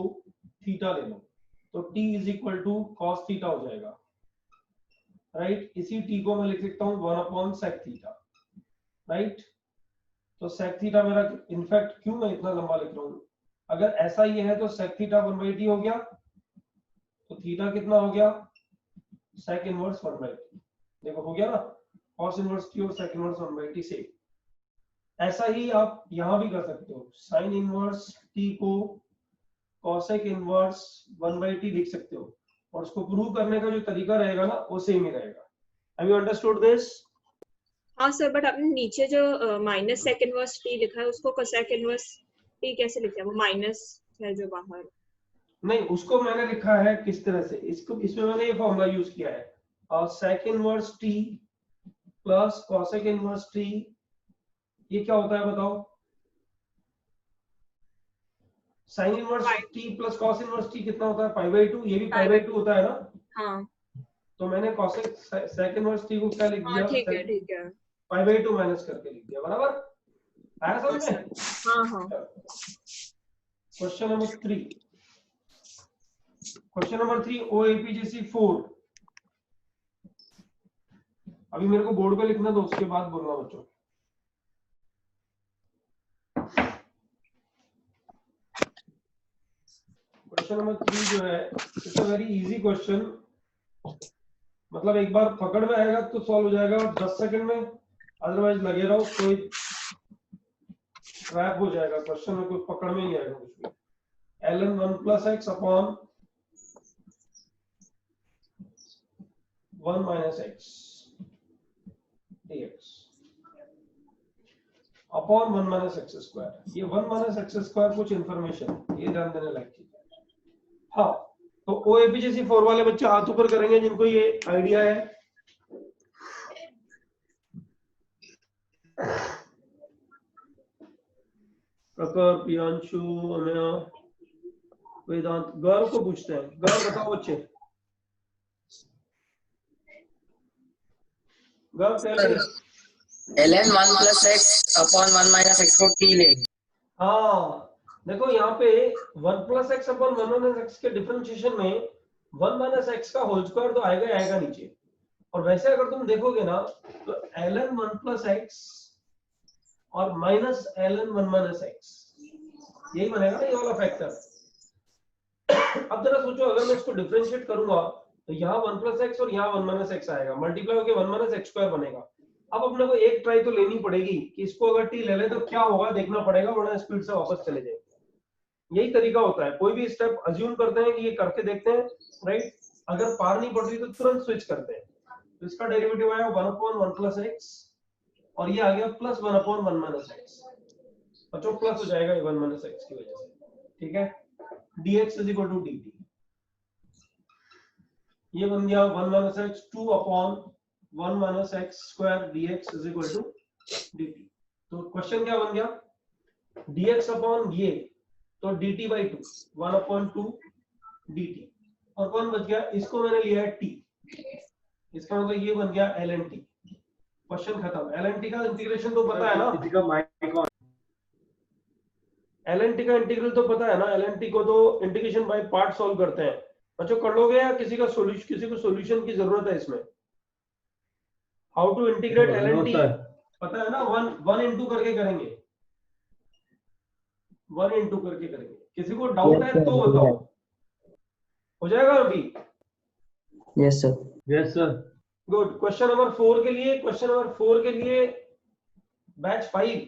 थीटा ले लो, तो t is equal to cos theta हो जाएगा, राइट। इसी t को मैं लिख सकता हूँ 1/sec थीटा, राइट। तो sec थीटा मेरा, इनफैक्ट क्यों मैं इतना लंबा लिख रहा हूँ, अगर ऐसा ही है तो sec थीटा 1/t हो गया, तो थीटा कितना हो गया, sec इनवर्स 1/t। देखो हो गया ना, cos इनवर्स t और sec इनवर्स 1/t से। ऐसा ही आप यहां भी कर सकते हो, sin इनवर्स t को cosec इनवर्स 1/t लिख सकते हो, और उसको प्रूव करने का जो तरीका रहेगा ना वो सेम ही रहेगा। Have you understood this? हाँ सर, बट आपने नीचे जो माइनस सेक इनवर्स टी लिखा है उसको कोसेक इनवर्स टी कैसे लिखा है? वो माइनस है जो बाहर। नहीं, उसको मैंने लिखा है किस तरह से, इसको इसमें मैंने ये फॉर्मूला यूज किया है, और sec inverse t plus cosec inverse t, ये क्या होता है बताओ। sin inverse t plus cos inverse t कितना होता है, π/2। ये भी π/2 होता है ना। हाँ, तो मैंने cosec sec इनवर्स t को क्या लिख दिया, ठीक है ठीक है, π/2 माइनस करके लिख दिया, बराबर आया समझ में? हाँ हाँ। Question number 3, question number 3 OAPGC 4। अभी मेरे को बोर्ड पे लिखना दो, उसके बाद बोलना बच्चों। क्वेश्चन नंबर 3 जो है, it's a very easy question. मतलब एक बार पकड़ में आएगा तो सॉल्व हो जाएगा 10 सेकंड में, अदरवाइज लगे रहो, कोई ट्रैप हो जाएगा क्वेश्चन में, कोई पकड़ में नहीं आएगा कुछ भी। ln 1 plus x upon 1 minus x dx upon 1 minus x square. ये 1 माइनस एक्स स्क्वायर कुछ इंफॉर्मेशन ये ध्यान देने लायक चीज है। हाँ, तो ओएपीजीसी 4 वाले बच्चे हाथ ऊपर करेंगे जिनको ये आइडिया है। प्रखर, प्रियांशु, अमया, वेदांत। गर्व को पूछते हैं, गर्व बताओ बच्चे। गर्व पहले ln 1 plus x upon 1 minus x को t लेंगे। हाँ देखो यहाँ पे 1 plus x upon 1 minus x के डिफरेंशिएशन में 1 minus x का होल स्क्वायर तो आएगा आएगा नीचे, और वैसे अगर तुम देखोगे ना तो ln 1 plus x और माइनस ln 1 minus x यही बनेगा ना, ये वाला फैक्टर। अब जरा सोचो, अगर मैं इसको डिफरेंशिएट करूंगा तो यहाँ 1 plus x और यहाँ 1 minus x आएगा, मल्टीप्लाई होकर 1 minus x स्क्वायर बनेगा। अब अपने को एक ट्राई तो लेनी पड़ेगी कि इसको अगर t ले ले तो क्या होगा देखना पड़ेगा, वरना स्पीड से वापस चले जाएंगे। यही तरीका होता है, कोई भी स्टेप अज्यूम करते हैं कि ये करके देखते हैं, राइट। अगर पार नहीं पड़ रही तो तुरंत स्विच करते हैं। तो इसका डेरिवेटिव आया 1/1 plus x और ये आ गया प्लस 1/1 minus x। बच्चों प्लस हो जाएगा 1 minus x की वजह से, ठीक है। dx is equal to dt, ये बन गया 1 minus x 2/1 minus x square dx is equal to dt। तो क्वेश्चन क्या बन गया, dx अपॉन ये तो dt by 2 1/2 dt, और कौन बच गया, इसको मैंने लिया है t, इसका मतलब ये बन गया ln t। क्वेश्चन खत्म। ln t का इंटीग्रेशन तो पता है ना, ln t का इंटीग्रल तो पता है ना। ln t को तो इंटीग्रेशन बाय पार्ट सॉल्व करते हैं। बच्चों कर लोगे या किसी का सॉल्यूशन, किसी को सॉल्यूशन की जरूरत है इसमें? How to integrate ln t पता है ना, 1 into करके करेंगे, 1 into करके करेंगे। किसी को डाउट है तो बताओ, हो जाएगा अभी? Yes sir, yes sir. Good. Question number 4 के लिए, क्वेश्चन नंबर 4 के लिए बैच 5,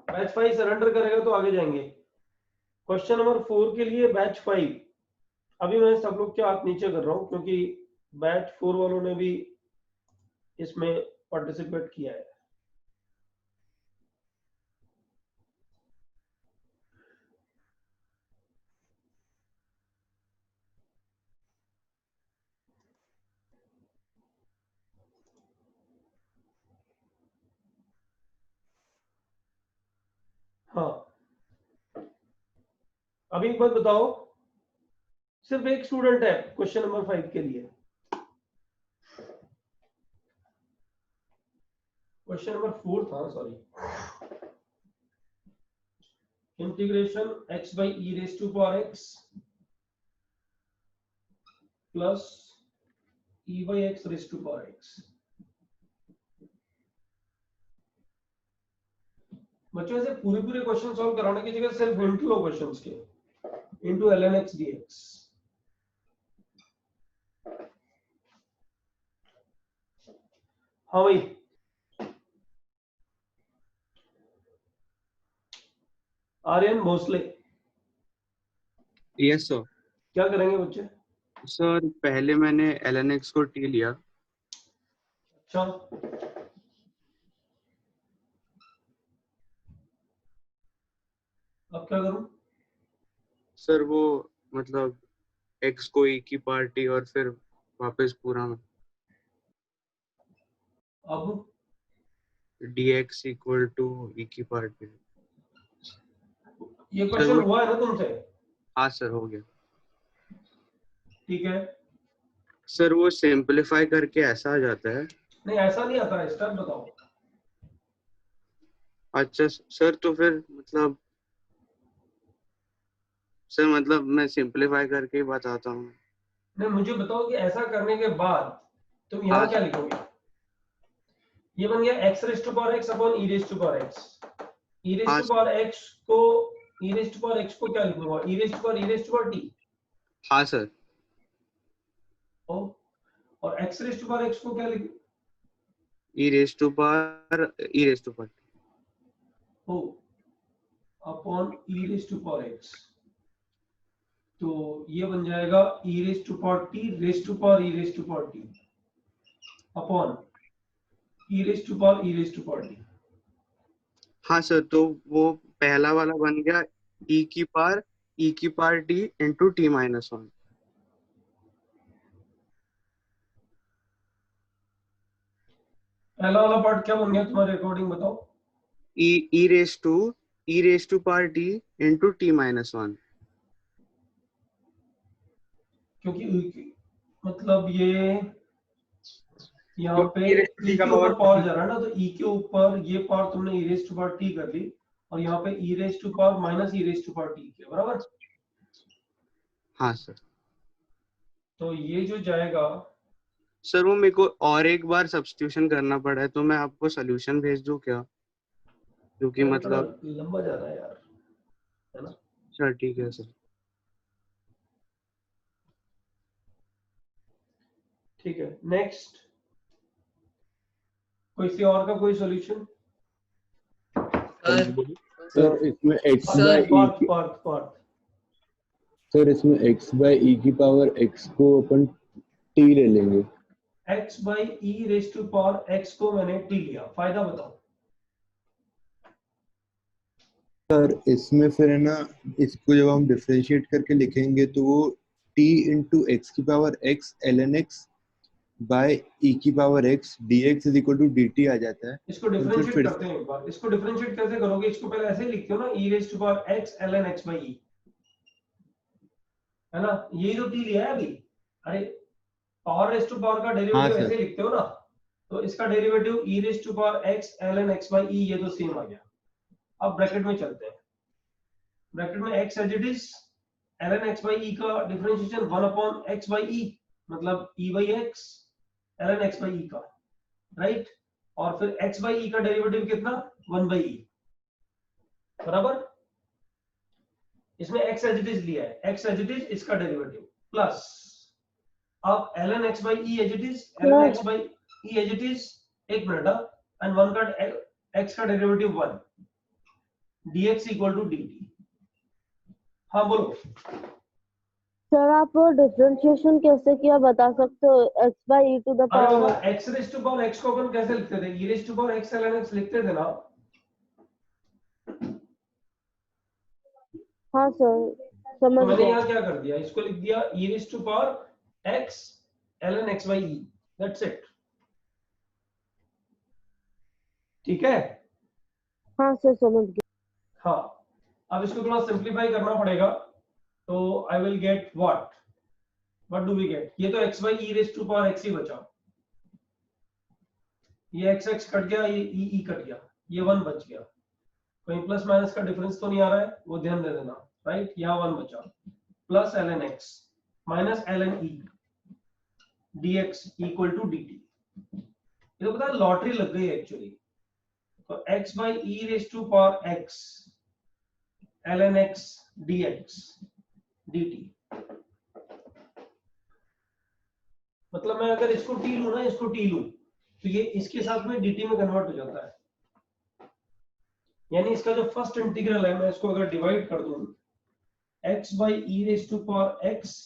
बैच 5 सरेंडर करेगा तो आगे जाएंगे। क्वेश्चन नंबर 4 के लिए बैच 5, अभी मैं सब लोग के हाथ नीचे कर रहा हूं क्योंकि बैच 4 वालों ने भी इसमें पार्टिसिपेट किया है। हाँ, अभी एक बात बताओ, सिर्फ एक स्टूडेंट है क्वेश्चन नंबर 5 के लिए। क्वेश्चन नंबर 4 था, sorry. Integration x by e raised to power x plus e by x raised to power x। बच्चों ऐसे पूरे पूरे क्वेश्चन सॉल्व कराने की जगह सिर्फ हिंट लो क्वेश्चंस के, into ln x dx। हाँ भाई, आर्यन भोसले। Yes sir. क्या करेंगे बच्चे? सर पहले मैंने ln x को t लिया। अच्छा, अब क्या करूं? सर वो मतलब x को e की पावर t और फिर वापस पूरा अब dx इक्वल टू e की पावर t। ये क्वेश्चन हुआ है ना तुमसे? हाँ सर, हो गया। ठीक है सर वो सिंपलीफाई करके ऐसा आ जाता है? नहीं, ऐसा नहीं आता है, स्टेप बताओ। अच्छा सर, तो फिर मतलब सर मतलब मैं सिंपलीफाई करके ही बताता हूँ। नहीं, मुझे बताओ कि ऐसा करने के बाद तुम यहाँ क्या लिखोगे? ये बन गया x raised to power x upon e raised to power x। e raised to power x को e raised to power x को क्या लिखूंगा? e raised to power t। हाँ सर। और x raise to power x को क्या लिखें? e raised to power oh upon e raise to power x, तो ये बन जाएगा e raise to power t raise to power e raise to power t upon e raise to power t। हाँ sir, तो वो पहला वाला बन गया e की power t into t minus 1। पहला वाला पार्ट क्या बन गया तुम्हारे अकॉर्डिंग, बताओ? e raised to power t into t minus 1। क्योंकि मतलब ये यहाँ पे e e के ऊपर पावर जा रहा है ना, तो e के ऊपर ये पावर तुमने e raise to power t कर ली और यहाँ पे e raise to power minus e raise to power t किया, बराबर? हाँ सर। तो ये जो जाएगा सर वो मेरे को और एक बार सब्स्टिट्यूशन करना पड़ा है, तो मैं आपको सोल्यूशन भेज दूं क्या? क्योंकि मतलब लंबा जा रहा है यार, है ना? सर ठीक है सर। ठीक है, नेक्स्ट किसी और का कोई सॉल्यूशन? सर इसमें x बाय पार्थ सर इसमें x बाय e की पावर x को अपन t ले लेंगे। x by e raise to power x को मैंने t लिया, फायदा बताओ? सर इसमें फिर है ना, इसको जब हम डिफरेंशिएट करके लिखेंगे तो वो t इंटू एक्स की power x ln x by e की power x dx is equal to dt आ जाता है। इसको डिफरेंशिएट करते हैं एक बार। इसको डिफरेंशिएट कैसे करोगे? इसको पहले ऐसे ही लिखते हो ना, e raise to power x ln x by e, है ना? यही तो t लिया है अभी। अरे पावर रेज टू पावर का डेरिवेटिव ऐसे लिखते हो ना, तो इसका derivative e raise to power x ln x by e, ये तो सेम आ गया। अब ब्रैकेट में चलते हैं। ब्रैकेट में x as it is ln x by e का differentiation 1 upon x by e, मतलब e by x ln x by e का, राइट? और फिर x बाई e का डेरिवेटिव कितना? 1 बाई e, बराबर? इसमें x एज इट इज लिया है, x एज इट इज इसका डेरिवेटिव प्लस अब ln x by e as it is ln x by e as it is, एक मिनट, एंड 1 का x का derivative 1 dx equal to dt। हाँ बोलो sir, आप डिफरेंशिएशन कैसे किया बता सकते हो? x by e to the power x raise to power x को अपन कैसे लिखते थे? e raise to power x ln x लिखते थे ना? हाँ सर, समझ तो मैंने गया। यहाँ क्या कर दिया, इसको लिख दिया e raise to power x ln x by e, that's it. ठीक है? हाँ सर, समझ गया। हाँ, अब इसको थोड़ा सिंप्लीफाई करना पड़ेगा, तो I will get what do we get? ये तो x by e raise to power x ही बचा, ये x x कट गया, ये e e कट गया, ये 1 बच गया। कहीं प्लस माइनस का डिफरेंस तो नहीं आ रहा है, वो ध्यान दे देना, राइट? यहाँ 1 बचा, plus ln x minus ln e dx equal to dt। ये तो पता है लॉटरी लग गई एक्चुअली। तो x by e raise to power x ln x dx dt, मतलब मैं अगर इसको t लूं ना, इसको t लूं, तो ये इसके साथ में dt में कन्वर्ट हो जाता है। यानी इसका जो फर्स्ट इंटीग्रल है, मैं इसको अगर डिवाइड कर दूं, x by e raise to power x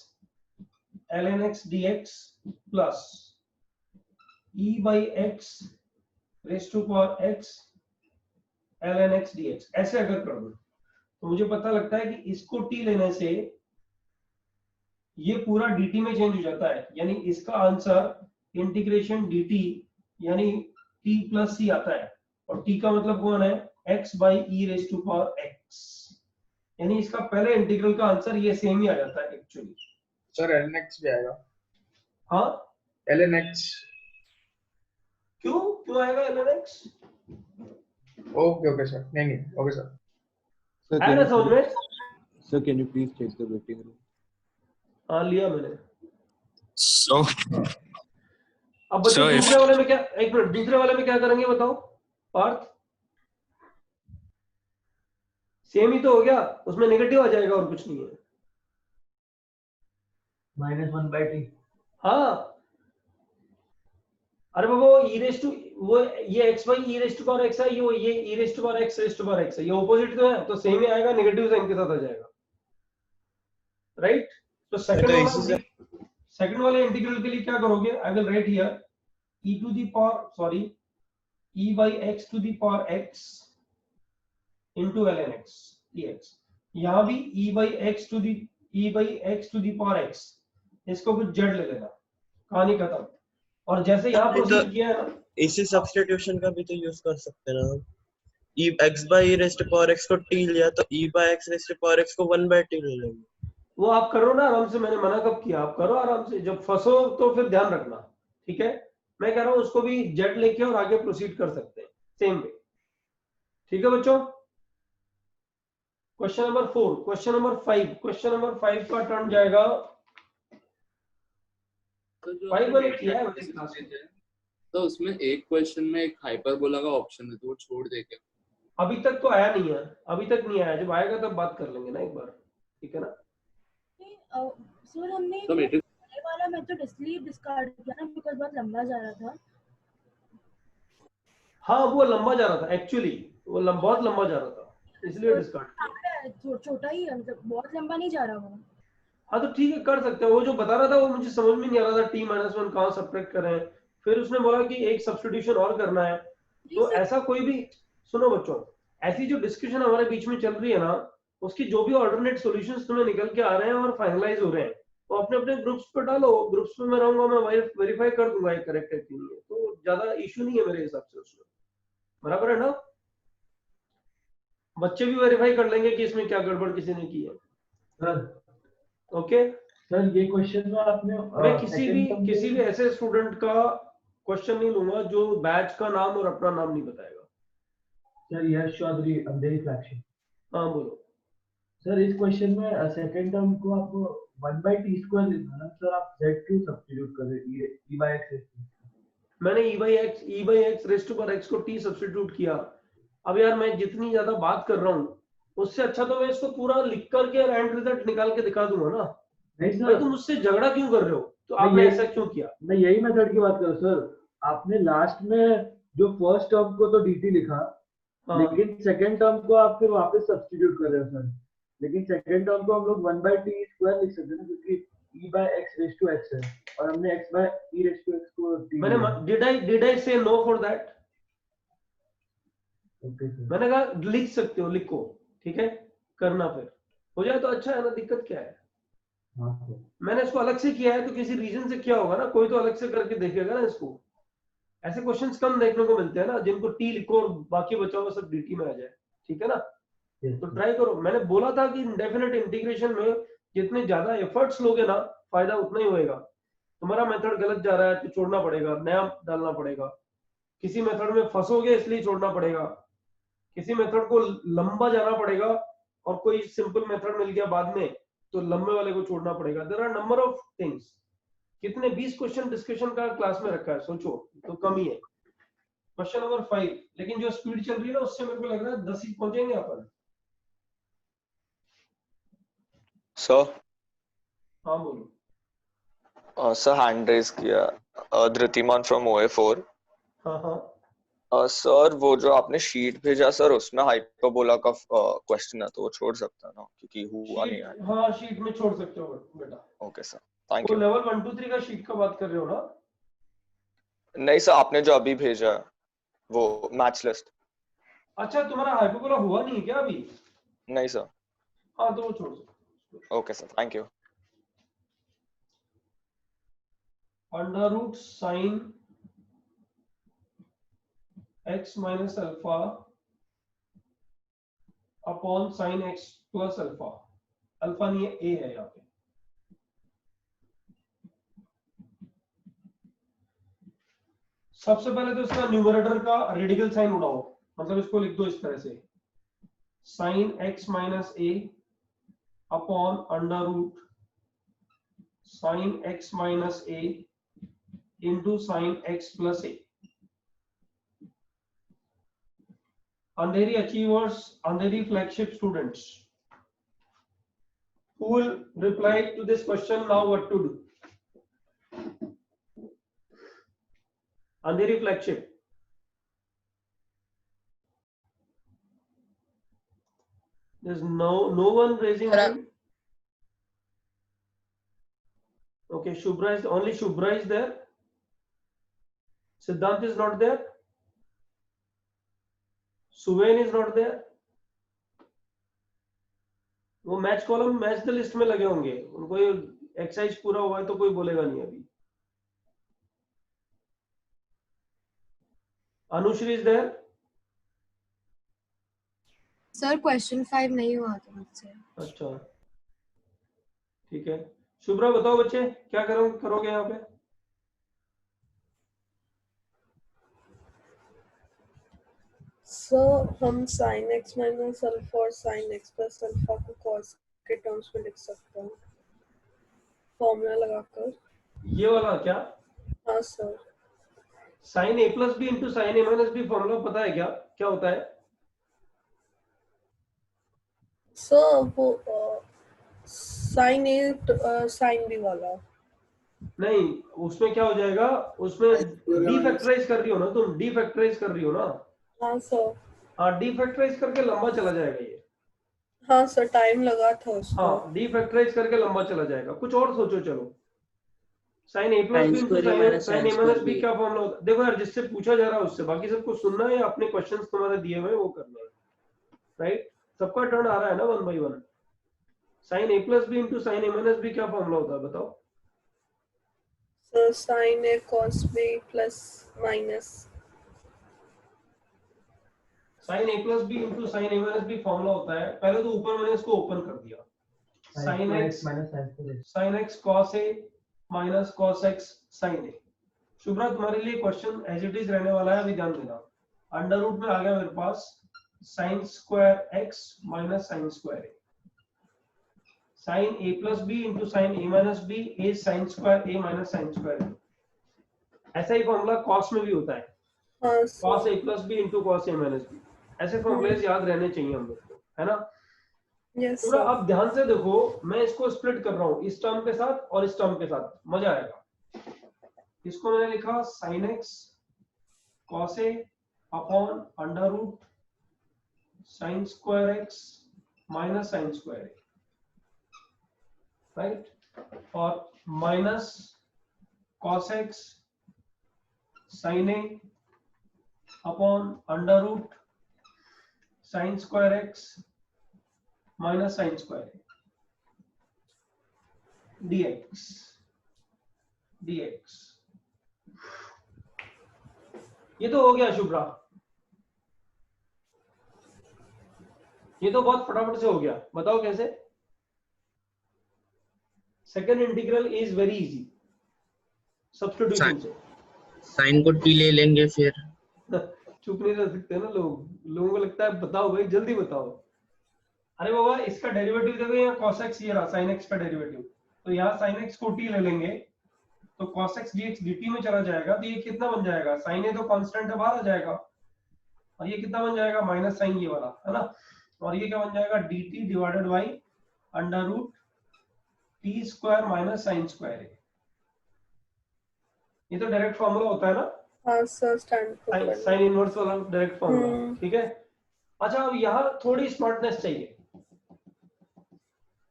ln x dx plus e by x raise to power x ln x dx, ऐसे अगर कर दूं तो मुझे पता लगता है कि इसको t लेने से ये पूरा dt में चेंज हो जाता है। यानी इसका आंसर इंटीग्रेशन dt यानी t प्लस c आता है, और t का मतलब कौन है? x by e raise to power x। यानी इसका पहले इंटीग्रल का आंसर ये सेम ही आ जाता है एक्चुअली। सर ln x भी आएगा। हाँ ln x क्यों आएगा ln x? ओके सर, नहीं ओके सर। आया ना समझ में? Sir can you please check the waiting room? हाँ लिया मैंने। So अब बच्चे दूसरे वाले में क्या, एक मिनट, दूसरे वाले में क्या करेंगे बताओ पार्थ? सेम ही तो हो गया, उसमें नेगेटिव आ जाएगा और कुछ नहीं है। -1/t। हाँ अरे बाबा वो ई रेस टू वो ये x by e raise to power x है, ये e raise to power x raise to power x है, ये ऑपोजिट तो है तो सेम ही आएगा, नेगेटिव साइन के साथ आ जाएगा, राइट? तो सेकंड वाले इंटीग्रल के लिए क्या करोगे? I will write here e to the power sorry e by x to the power x into ln x dx। यहाँ भी e by x to the power x, इसको कुछ z ले लेना, कहानी खत्म। और जैसे यहाँ प्रोसीड किया है ना, इसी सब्स्टिट्यूशन का भी तो यूज कर सकते हैं ना। e x by e raised to power x को t लिया तो e by x raised to power x को 1 by t ले लेंगे। वो आप करो ना आराम से, मैंने मना कब किया? आप करो आराम से, जब फंसो तो फिर ध्यान रखना, ठीक है? मैं कह रहा हूँ उसको भी जेड लेके और आगे प्रोसीड कर सकते हैं सेम वे, ठीक है बच्चों? Question number 4, question number 5, question number 5 का टर्न जाएगा 5 वाले किया है वैसे क्लास में, तो उसमें एक क्वेश्चन में एक हाइपरबोला का ऑप्शन है तो वो छोड़ दे के। अभी तक तो आया नहीं है, अभी तक नहीं आया, जब आएगा तब बात कर लेंगे ना एक बार, ठीक है ना? सर हमने तो पहले वाला मेथड इसलिए डिस्कार्ड किया ना बिकॉज़ बहुत लंबा जा रहा था। हाँ वो लंबा जा रहा था एक्चुअली, वो बहुत लंबा जा रहा था इसलिए डिस्कार्ड। छोटा ही है, मतलब बहुत लंबा नहीं जा रहा वो। हाँ तो ठीक है कर सकते हैं, वो जो बता रहा था वो मुझे समझ में नहीं आ रहा था, t-1 कहाँ सब्ट्रैक्ट करें, फिर उसने बोला कि एक सब्स्टिट्यूशन और करना है। तो ऐसा कोई भी, सुनो बच्चों, ऐसी जो डिस्कशन हमारे बीच में चल रही है ना, उसकी जो भी ऑल्टरनेट सॉल्यूशंस तुम्हें निकल के आ रहे हैं और फाइनलाइज हो रहे हैं, तो अपने अपने ग्रुप्स पे डालो, ग्रुप्स पे मैं रहूंगा, मैं वेरीफाई कर दूंगा ये करेक्ट है कि नहीं है, तो ज्यादा इशू नहीं है मेरे हिसाब से उसमें, बराबर है ना? बच्चे भी वेरीफाई कर लेंगे कि इसमें क्या गड़बड़ किसी ने की है। सर ओके सर ये क्वेश्चन में आपने मैं किसी भी ऐसे स्टूडेंट का क्वेश्चन नहीं लूंगा जो बैच का नाम और अपना नाम नहीं बताएगा। सर यश चौधरी अंधेरी फ्लैगशिप। हाँ बोलो सर, इस क्वेश्चन में सेकंड टर्म को आपको 1 by t स्क्वायर लिखना है सर, आप z क्यों सब्स्टिट्यूट कर रहे हैं e by x? मैंने e by x raise to power x को t सब्स्टिट्यूट किया। अब यार मैं जितनी ज्यादा बात कर रहा हूँ उससे अच्छा तो मैं इसको पूरा लिख करके एंड रिजल्ट निकाल के दिखा दूंगा ना। नहीं सर, तुम मुझसे झगड़ा क्यों कर रहे हो? तो आपने ऐसा क्यों किया? मैं यही मेथड की बात कर रहा हूँ सर। आपने लास्ट में जो फर्स्ट टर्म को तो dt लिखा, लेकिन सेकंड टर्म को आप फिर वापस सब्स्टिट्यूट कर रहे हो सर। लेकिन सेकंड टर्म को हम लोग 1 by t स्क्वायर लिख सकते हैं ना, क्योंकि e by x raised to x है और हमने x by e raised to x को t मैंने did I say no for that? Okay sir, मैंने कहा लिख सकते हो, लिखो, ठीक है, करना फिर हो जाए तो अच्छा है ना, दिक्कत क्या है? हाँ सर। मैंने इसको अलग से किया है तो किसी रीजन से किया होगा ना, कोई तो अलग से करके देखेगा ना इसको। ऐसे क्वेश्चंस कम देखने को मिलते हैं ना जिनको टी लिखो और बाकी बचा हुआ सब dt में आ जाए, ठीक है ना? तो ट्राई करो। मैंने बोला था कि इंडेफिनेट इंटीग्रेशन में जितने ज्यादा एफर्ट्स लोगे ना फायदा उतना ही होएगा। तुम्हारा मेथड गलत जा रहा है तो छोड़ना पड़ेगा, नया डालना पड़ेगा। किसी मेथड में फंसोगे इसलिए छोड़ना पड़ेगा, किसी मेथड को लंबा जाना पड़ेगा और कोई सिंपल मेथड मिल गया बाद में तो लंबे वाले को छोड़ना पड़ेगा। There are number of things. कितने 20 क्वेश्चन डिस्कशन का क्लास में रखा है, सोचो, तो कम ही है। क्वेश्चन नंबर 5, लेकिन जो स्पीड चल रही है ना उससे मेरे को लग रहा है 10 ही पहुंचेंगे अपन। सर हाँ बोलो। सर हैंड रेज किया धृतिमान फ्रॉम OA4। हाँ हाँ सर वो जो आपने शीट भेजा सर उसमें हाइपरबोला का क्वेश्चन है तो वो छोड़ सकता है ना, क्योंकि हुआ नहीं है। हाँ शीट में छोड़ सकते हो बेटा। ओके सर, थैंक वो यू। लेवल 1 2 3 का शीट का बात कर रहे हो ना? नहीं सर, आपने जो अभी भेजा है वो मैच लिस्ट। अच्छा तुम्हारा हाइपरबोला हुआ नहीं है क्या अभी? नहीं सर। हाँ तो वो छोड़ सकते। Okay sir, thank you. Under root sine x minus alpha upon sine x plus alpha. Alpha नहीं है, a है यहाँ पे। सबसे पहले तो इसका न्यूमरेटर का रेडिकल साइन उड़ाओ, मतलब इसको लिख दो इस तरह से, sine x minus a upon under root sine x minus a into sine x plus a। Andheri achievers, Andheri flagship students, who will reply to this question now? What to do? Andheri flagship, there's no one raising hand. Okay, Shubhra is only Shubhra is there. Siddhant is not there. Suven is not there. वो match column match the list में लगे होंगे, उनको exercise पूरा हुआ है तो कोई बोलेगा नहीं अभी. Anushree is there. Sir question 5 नहीं हुआ था मुझसे. अच्छा ठीक है. शुभ्रा बताओ बच्चे क्या करोगे यहाँ पे. हम sin x माइनस अल्फा और sin x प्लस अल्फा को cos के टर्म्स में लिख सकते हैं फॉर्मूला लगाकर. ये वाला क्या. हाँ sir. sin a plus b into sin a minus b formula पता है क्या क्या होता है. वो sin a sin b वाला नहीं, उसमें क्या हो जाएगा, उसमें डी फैक्टराइज कर रही हो ना तुम, डी फैक्टराइज कर रही हो ना. हाँ सर. हाँ डी फैक्टराइज करके लंबा चला जाएगा ये. हाँ सर टाइम लगा था उसको. हाँ डी फैक्टराइज करके लंबा चला जाएगा. कुछ और सोचो चलो. Sign a plus b into sine a minus b क्या फॉर्मूला होता है. देखो यार जिससे पूछा जा रहा है उससे, बाकी सबको सुनना है, अपने क्वेश्चंस तुम्हारे दिए हुए वो करना है. राइट, सबका टर्न आ रहा है ना 1 by 1. Sine a plus b into sine a minus b क्या फॉर्मूला होता है बताओ. Sir sin a cos b plus minus sine a plus b into sine a minus b formula होता है. पहले तो ऊपर मैंने इसको ओपन कर दिया. Sign x cos a minus cos x sine ए. शुभ्रा तुम्हारे लिए क्वेश्चन एज इट इज रहने वाला है, अभी ध्यान देना. अंडर रूट में आ गया मेरे पास sine square x minus sine square a. Sine a plus b into sine a minus b is sine square a minus sine square a. ऐसा ही फॉर्मूला कॉस में भी होता है. Cos a plus b into cos a minus b. ऐसे formulas याद रहने चाहिए हम लोग को, है ना. यस. अब ध्यान से देखो, मैं इसको स्प्लिट कर रहा हूँ इस टर्म के साथ और इस टर्म के साथ, मजा आएगा. इसको मैंने लिखा sine x cos a upon under root sine square x minus sine square a. Right, और minus cos x sine a upon under root sine square x minus sine square a dx dx. ये तो हो गया शुभ्रा, ये तो बहुत फटाफट से हो गया. बताओ कैसे. Second integral is very easy, substitution से. साइन को t ले लेंगे फिर. चुप नहीं रह सकते ना लोग, लोगों को लगता है बताओ भाई जल्दी बताओ. अरे बाबा इसका डेरिवेटिव देखो, यहाँ cos x ये रहा sin x का डेरिवेटिव, तो यहाँ sin x को t ले लेंगे तो cos x dx dt में चला जाएगा. तो ये कितना बन जाएगा, sin a तो कांस्टेंट है बाहर आ जाएगा, और ये कितना बन जाएगा माइनस साइन ये वाला, है ना. और ये क्या बन जाएगा dt divided by under root t square minus sine square a. ये तो डायरेक्ट फॉर्मूला होता है ना. हाँ सर स्टैंडर्ड साइन इनवर्स वाला डायरेक्ट फॉर्मूला. ठीक है. अच्छा अब यहाँ थोड़ी स्मार्टनेस चाहिए.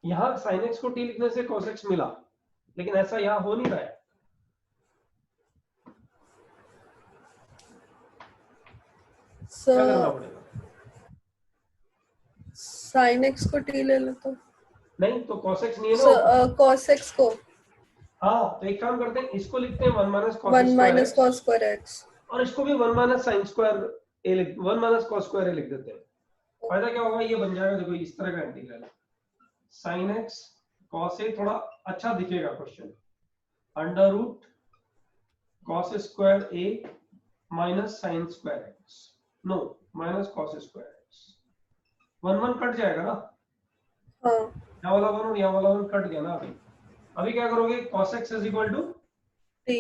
यहाँ sin x को t लिखने से cos x मिला, लेकिन ऐसा यहाँ हो नहीं रहा है. क्या करना पड़ेगा. sin x को t ले लो तो. नहीं तो cos x नहीं है ना. cos x को. हाँ तो एक काम करते हैं, इसको लिखते हैं 1 माइनस cos स्क्वायर x, और इसको भी 1 माइनस साइन स्क्वायर ए 1 माइनस cos स्क्वायर ए लिख देते हैं. फायदा क्या होगा, ये बन जाएगा देखो इस तरह का integral. sin x cos a थोड़ा अच्छा दिखेगा question. Under root cos square a minus sine square x, no minus cos square x. 1 1 cut जाएगा ना. हाँ. यहाँ वाला 1 और यहाँ वाला 1 कट गया ना. अभी क्या करोगे, cos x is equal to t.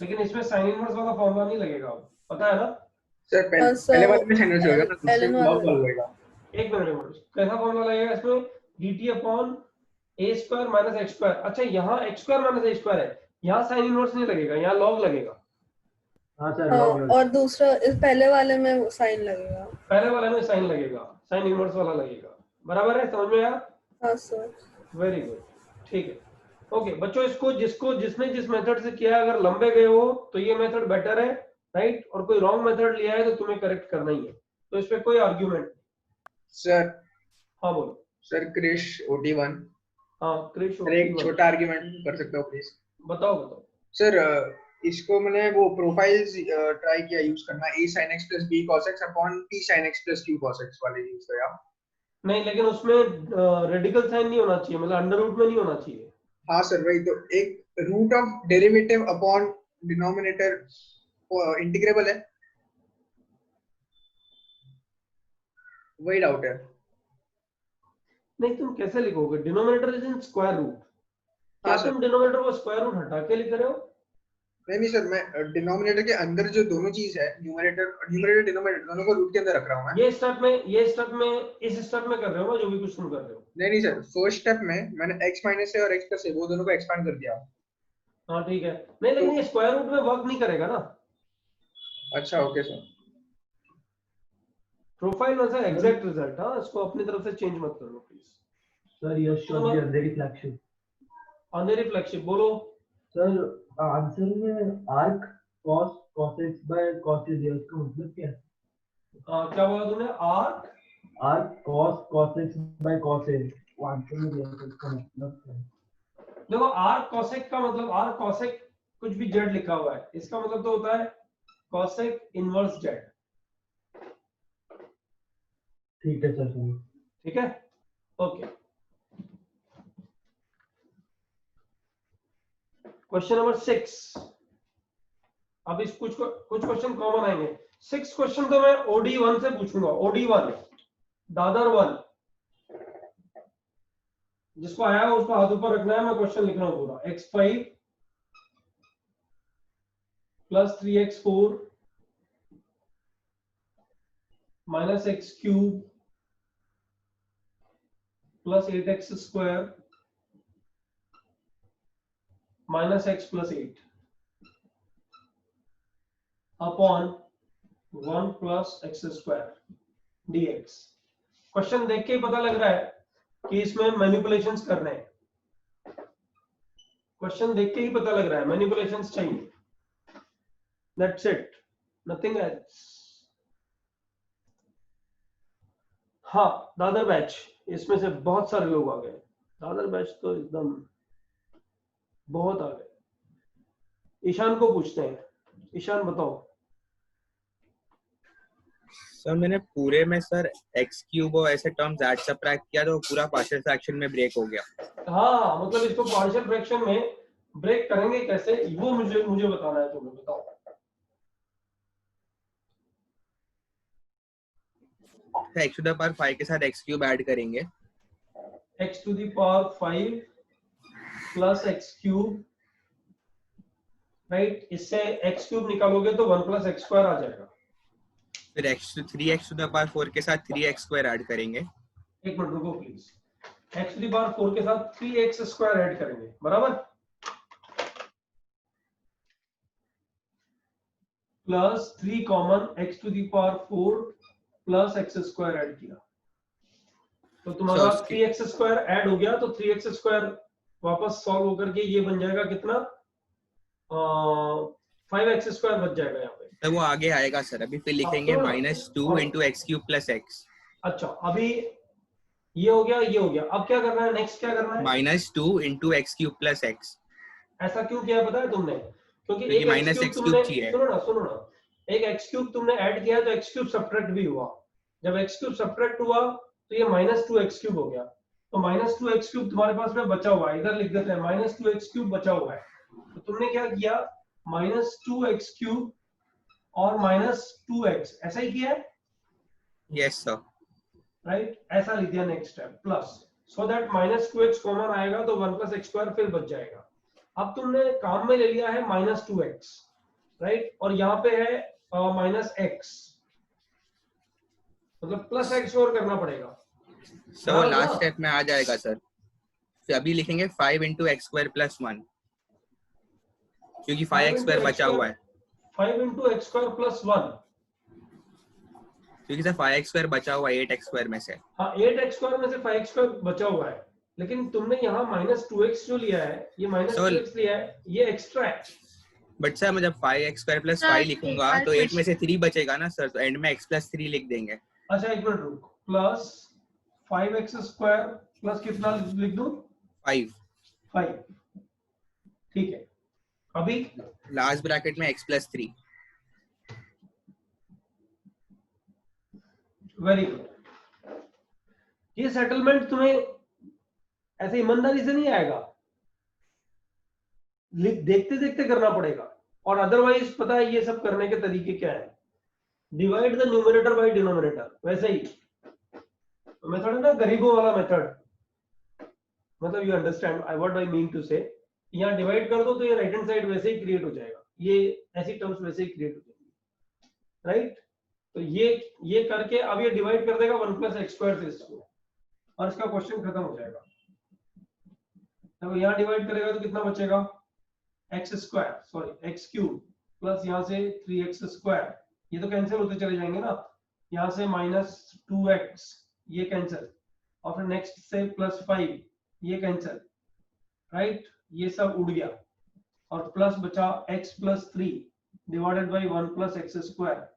लेकिन इसमें साइन इनवर्स वाला फॉर्मूला नहीं लगेगा, पता है ना. सर पहले वाले में साइन इनवर्स होगा ना, दूसरे में लॉग लगेगा. एक मिनट, कैसा फॉर्मूला लगेगा इसमें, dt upon a square minus x square. अच्छा यहाँ x square minus a square है, यहाँ साइन इनवर्स नहीं लगेगा, यहाँ लॉग लगेगा. हाँ सर हाँ, log और दूसरा इस पहले वाले में साइन लगेगा। पहले वाले में साइन लगेगा, साइन इनवर्स वाला लगेगा। बराबर है, समझ में आया? हाँ सर। वेरी गुड, ठीक है। ओके बच्चों, इसको जिसने जिस मेथड से किया है, अगर लंबे गए हो तो ये मेथड बेटर है, राइट? और कोई रॉन्ग मेथड लिया है तो तुम्हें करेक्ट करना ही है, तो इस पे कोई आर्ग्यूमेंट। सर हाँ बोलो सर, क्रिश OT1। हाँ क्रिश सर एक OT1। छोटा आर्गुमेंट कर सकते हो प्लीज? बताओ बताओ। सर इसको मैंने वो प्रोफाइल्स ट्राई किया यूज करना, a sin x plus b cos x upon t sin x plus q cos x वाले यूज किया। नहीं, लेकिन उसमें रेडिकल साइन नहीं होना चाहिए, मतलब अंडर रूट में नहीं होना चाहिए। हाँ सर वही तो, एक root of derivative upon denominator integrable है, वही डाउट है। नहीं, तुम कैसे लिखोगे? Denominator is in square root. क्या तुम डिनोमिनेटर को स्क्वायर रूट हटा के लिख रहे हो? नहीं सर, मैं डिनोमिनेटर के अंदर जो दोनों चीज है, न्यूमरेटर डिनोमिनेटर दोनों को रूट के अंदर रख रहा हूं मैं। ये स्टेप में इस स्टेप में कर रहे हो ना, जो भी कुछ तुम कर रहे हो? नहीं सर, फर्स्ट स्टेप में मैंने x माइनस है और x प्लस है वो दोनों को एक्सपांड कर दिया। हाँ ठीक है, नहीं लेकिन ये स्क्वायर रूट में वर्क नहीं करेगा ना। अच्छा ओके सर। प्रोफाइल में से एग्जैक्ट रिजल्ट, हाँ इसको अपनी तरफ से चेंज मत करो please. Sir yes show the Andheri flagship. Andheri flagship बोलो सर। आंसर में arc cos x by cos a दिया, उसका मतलब क्या है? क्या बोला तूने? Arc cos x by cos a, वो आंसर में दिया, उसका मतलब क्या है? देखो आर्क cosec का मतलब, आर्क cosec कुछ भी z लिखा हुआ है, इसका मतलब तो होता है cosec इनवर्स z। ठीक है सर। ठीक है, ओके। Question number 6। अब इस कुछ क्वेश्चन कॉमन आएंगे। 6 क्वेश्चन तो मैं OD1 से पूछूंगा। OD1 दादर 1, जिसको आया है उसको हाथ ऊपर रखना है, मैं क्वेश्चन लिख रहा हूं पूरा। x5 plus 3x4 minus x³ plus 8x square minus x plus 8 upon 1 plus x square dx। Question देख के ही पता लग रहा है कि इसमें मैनिपुलेशंस करने हैं। क्वेश्चन देख के ही पता लग रहा है मैनिपुलेशंस चाहिए। That's it, nothing else. हाँ दादर बैच, इसमें से बहुत सारे लोग आ गए। दादर बैच तो एकदम बहुत आ गए। ईशान को पूछते हैं। ईशान बताओ। सर मैंने पूरे में सर x³ और ऐसे टर्म्स ऐड सबट्रैक्ट किया तो पूरा पार्शियल फ्रैक्शन में ब्रेक हो गया। हाँ मतलब इसको पार्शियल फ्रैक्शन में ब्रेक करेंगे कैसे, वो मुझे बताना है। तुम्हें बताओ। x टू द पावर 5 के साथ x³ ऐड करेंगे। x to the power 5 plus x³, right? इससे x³ निकालोगे तो 1 प्लस x स्क्वायर आ जाएगा। फिर 3x टू द पावर 4 के साथ 3x स्क्वायर ऐड करेंगे। एक मिनट रुको please. x to the power 4 के साथ 3x स्क्वायर ऐड करेंगे, बराबर? Plus 3 common x to the power 4 plus x square add किया तो तुम्हारा 3x स्क्वायर ऐड हो गया। तो 3x स्क्वायर वापस सॉल्व होकर के ये बन जाएगा कितना, 5x स्क्वायर बच जाएगा यहाँ पे। तो वो आगे आएगा सर, अभी फिर लिखेंगे -2 into x³ plus x। अच्छा अभी ये हो गया, ये हो गया। अब क्या करना है, नेक्स्ट क्या करना है? -2 into x³ plus x। ऐसा क्यों किया पता है तुमने? क्योंकि एक x³ चाहिए। सुनो ना, एक x³ तुमने ऐड किया तो x³ सब्ट्रैक्ट भी हुआ। जब x³ सब्ट्रैक्ट हुआ तो ये -2 x³ हो गया। तो -2 x³ तुम्हारे पास में बचा हुआ है, इधर लिख देते हैं -2 x³ बचा हुआ है। तो तुमने क्या किया, -2 x³ और -2x ऐसा ही किया है। Yes sir, right? ऐसा लिख दिया। Next step plus, so that -2x common आएगा तो 1 प्लस x स्क्वायर फिर बच जाएगा। अब तुमने काम में ले लिया है -2x, राइट? और यहाँ पे है -x, मतलब प्लस x और करना पड़ेगा सर। लास्ट स्टेप में आ जाएगा सर। फिर अभी लिखेंगे 5 into x² plus 1, क्योंकि 5x² बचा हुआ है। 5 into x square plus 1, क्योंकि सर 5x स्क्वायर बचा हुआ है 8x स्क्वायर में से। हाँ 8x स्क्वायर में से 5x स्क्वायर बचा हुआ है, लेकिन तुमने यहाँ -2x जो लिया है, ये -2x लिया है, ये एक्स्ट्रा है। बट सर मैं जब 5x स्क्वायर प्लस 5 लिखूंगा तो 8 में से 3 बचेगा ना सर, तो एंड में x प्लस 3 लिख देंगे। अच्छा एक मिनट रुक, प्लस 5x स्क्वायर प्लस कितना लिख दूं? 5। ठीक है, अभी लास्ट ब्रैकेट में x प्लस 3। Very good. ये सेटलमेंट तुम्हें ऐसे ईमानदारी से नहीं आएगा, देखते देखते करना पड़ेगा, और अदरवाइज पता है ये सब करने के तरीके क्या है? Divide the numerator by denominator, वैसे ही मेथड है ना गरीबों वाला मेथड, मतलब you understand I what I mean to say. यहाँ डिवाइड कर दो तो ये राइट हैंड साइड वैसे ही क्रिएट हो जाएगा, ये ऐसी टर्म्स वैसे ही क्रिएट हो जाएंगी, राइट? तो ये करके अब ये डिवाइड कर देगा 1 + x स्क्वायर से इसको, और इसका क्वेश्चन खत्म हो जाएगा। तो यहाँ डिवाइड करेगा तो कितना बचेगा? x square, sorry x cube plus यहाँ से 3x स्क्वायर, ये तो कैंसिल होते चले जाएंगे ना, यहाँ से -2x ये कैंसिल, और फिर नेक्स्ट से +5 ये कैंसिल, राइट? ये सब उड़ गया, और प्लस बचा x + 3 divided by 1 + x square,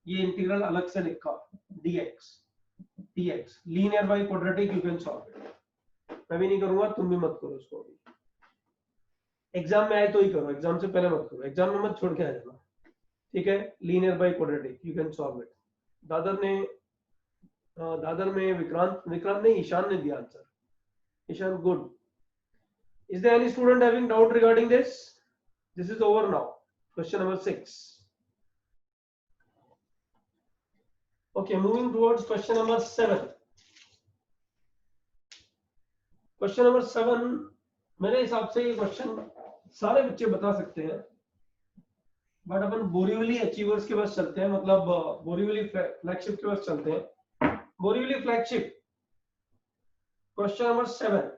ये इंटीग्रल अलग से लिखा dx linear by quadratic, you can solve it. मैं भी नहीं करूंगा, तुम भी मत करो इसको, अभी एग्जाम में आए तो ही करो, एग्जाम से पहले मत करो, एग्जाम में मत छोड़ के आ जाना, ठीक है? Linear by quadratic, you can solve it. Dadar में विक्रांत ने ईशान ने दिया answer. Ishaan, good. Is there any student having doubt regarding this? This is over now. Question number 6. Okay, moving towards question number 7. Question number 7, मेरे हिसाब से ये क्वेश्चन सारे बच्चे बता सकते हैं, बट अपन बोरीवली अचीवर्स के पास चलते हैं, मतलब बोरीवली फ्लैगशिप के पास चलते हैं। Borivali flagship, question number 7।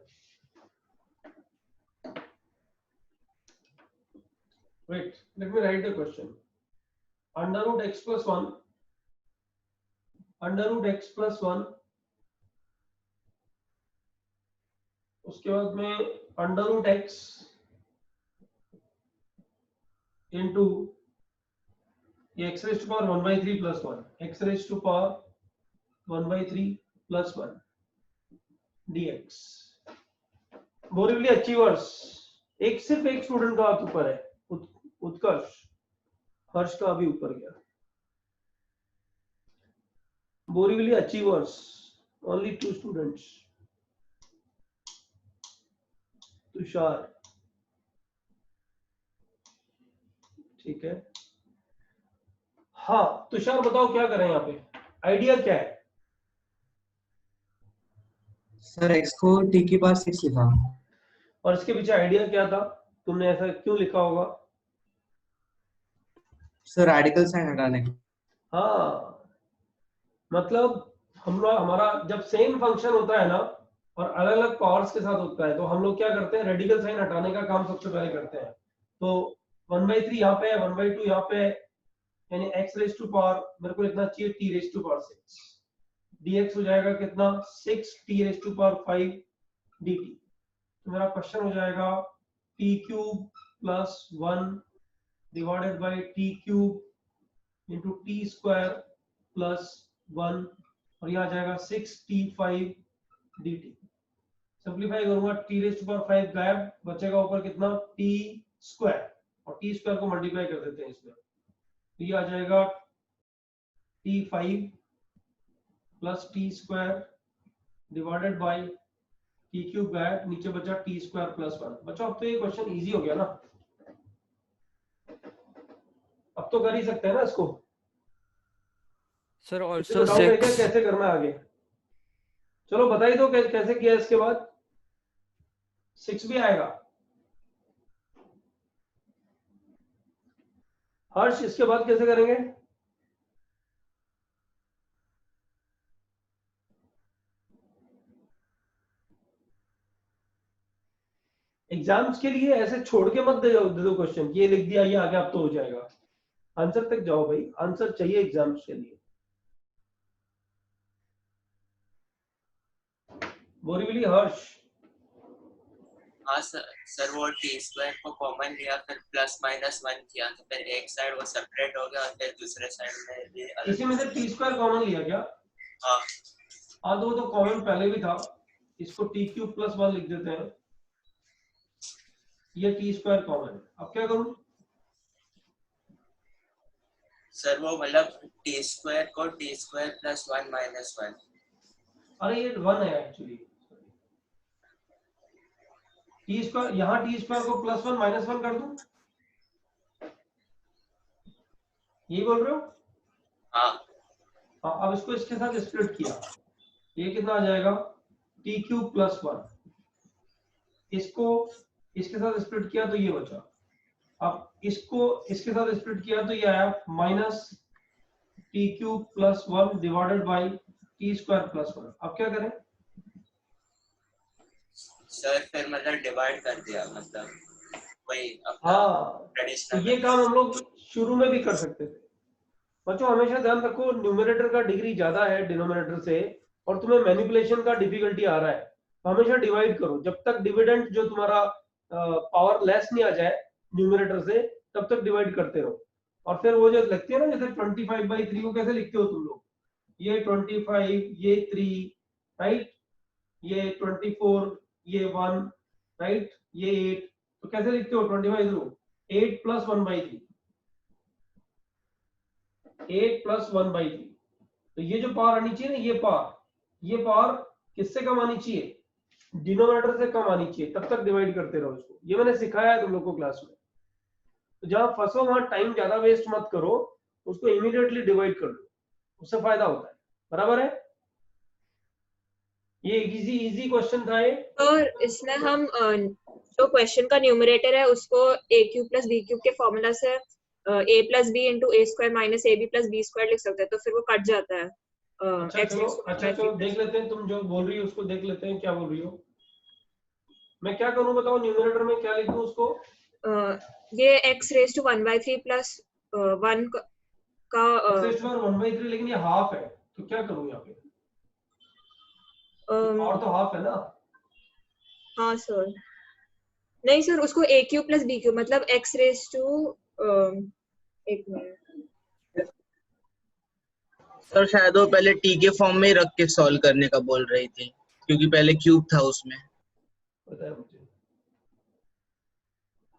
Wait, let me write the question. Under root x plus 1, under root x plus 1, उसके बाद में under root x into x raised to power 1/3 plus 1, x raised to power 1/3 plus 1 dx। Borivali achievers, सिर्फ एक student का हाथ ऊपर है, उत्कर्ष, हर्ष का अभी ऊपर गया। Borivali achievers, only 2 students, Tushar, ठीक है? हाँ तुषार बताओ क्या करें यहाँ पे, आइडिया क्या है? सर x को t की पावर 6 लिखा, और इसके पीछे आइडिया क्या था? तुमने ऐसा क्यों लिखा होगा? सर रेडिकल साइन हटाने के। हाँ, मतलब हमारा जब सेम फंक्शन होता है ना और अलग अलग पावर्स के साथ होता है, तो हम लोग क्या करते हैं? रेडिकल साइन हटाने का काम सबसे पहले करते हैं। तो 1/3 यहाँ पे है, 1/2 यहाँ पे है, यानी x रेज़ टू पावर मेरे को लिखना चाहिए t raise to power 6, dx हो जाएगा कितना? 6t rays to power 5 dt। तो मेरा क्वेश्चन हो जाएगा t cube plus 1 divided by t cube into t square plus 1, और यहाँ आ जाएगा 6t5 dt। सिंपलीफाई करूंगा, t रेज़ टू पावर 5 गायब, बचेगा ऊपर कितना? t स्क्वायर, और t स्क्वायर को मल्टीप्लाई कर देते हैं इसमें, तो ये आ जाएगा t5 plus t square divided by t cube गायब, नीचे बचा t स्क्वायर प्लस 1। बच्चों अब तो ये क्वेश्चन इजी हो गया ना, अब तो कर ही सकते हैं ना इसको। सर ऑल्सो 6 कैसे करना है आगे? चलो बता ही दो कैसे किया। इसके बाद 6 भी आएगा। हर्ष, इसके बाद कैसे करेंगे? एग्जाम्स के लिए ऐसे छोड़ के मत दे दो क्वेश्चन, ये लिख दिया ये आ गया अब तो हो जाएगा। आंसर तक जाओ भाई, आंसर चाहिए एग्जाम्स के लिए। बोरीवली हर्ष। हाँ सर वो टी स्क्वायर को कॉमन लिया, फिर प्लस माइनस 1 किया, तो फिर एक साइड वो सेपरेट हो गया और फिर दूसरे साइड में भी अलग। इसी में से टी स्क्वायर कॉमन लिया क्या? हाँ हाँ तो वो तो कॉमन पहले भी था, इसको टी क्यूब प्लस 1 लिख देते हैं, ये टी स्क्वायर कॉमन है। अब क्या करूं? सर वो मतलब टी स्क्वायर को टी स्क्वायर प्लस 1 माइनस 1। अरे ये 1 है एक्चुअली, टी स्क्वायर, यहाँ टी स्क्वायर को प्लस 1 माइनस 1 कर दूं, ये बोल रहे हो? हाँ अब इसको इसके साथ स्प्लिट किया, ये कितना आ जाएगा? T cube plus 1। इसको इसके साथ स्प्लिट किया तो ये बचा, अब इसको इसके साथ स्प्लिट किया तो ये आया minus T cube plus 1 divided by T square plus 1। अब क्या करें? सर फिर मतलब डिवाइड कर दिया, मतलब वही हाँ, तो ये काम हम लोग शुरू में भी कर सकते थे। बच्चों हमेशा ध्यान रखो, न्यूमरेटर का डिग्री ज्यादा है डिनोमिनेटर से और तुम्हें मैनिपुलेशन का डिफिकल्टी आ रहा है, तो हमेशा डिवाइड करो। जब तक डिविडेंड जो तुम्हारा पावर लेस नहीं आ जाए न्यूमरेटर से, तब तक डिवाइड करते रहो। और फिर वो जो लिखते हैं ना, जैसे 25/3 को कैसे लिखते हो तुम लोग? ये 25, ये 3, राइट, ये 24, ये 1, राइट, ये 8, तो कैसे लिखते हो 25 को? 8 प्लस 1/3, 8 प्लस 1/3। तो ये जो पावर आनी चाहिए ना, ये पावर किससे कम आनी चाहिए? डिनोमिनेटर से कम आनी चाहिए, तब तक डिवाइड करते रहो इसको। ये मैंने सिखाया है तुम लोग को क्लास में। तो जहां फंसो वहां टाइम ज्यादा वेस्ट मत करो, उसको इमीडिएटली डिवाइड कर लो, उससे फायदा होता है। बराबर है? ये इजी क्वेश्चन था ये। और इसमें हम जो क्वेश्चन का न्यूमरेटर है उसको a cube plus b cube के फॉर्मूला से a plus b into a square minus a b plus b square लिख सकते हैं, तो फिर वो कट जाता है। अच्छा चलो देख लेते हैं, तुम जो बोल रही हो उसको देख लेते हैं, क्या बोल रही हो। मैं क्या करूं बताओ, न्यूमरेटर में क्या लिखूं उसको? ये x रेज टू 1/3 प्लस 1 का x रेज टू 1/3, लेकिन ये हाफ है, तो क्या करूं यहाँ पे? और तो हाफ है ना। हाँ सर, नहीं सर, उसको a cube plus b cube मतलब x रेज टू एक मिनट सर शायद वो पहले टी के फॉर्म में ही रख के सॉल्व करने का बोल रही थी, क्योंकि पहले क्यूब था उसमें। पता है मुझे।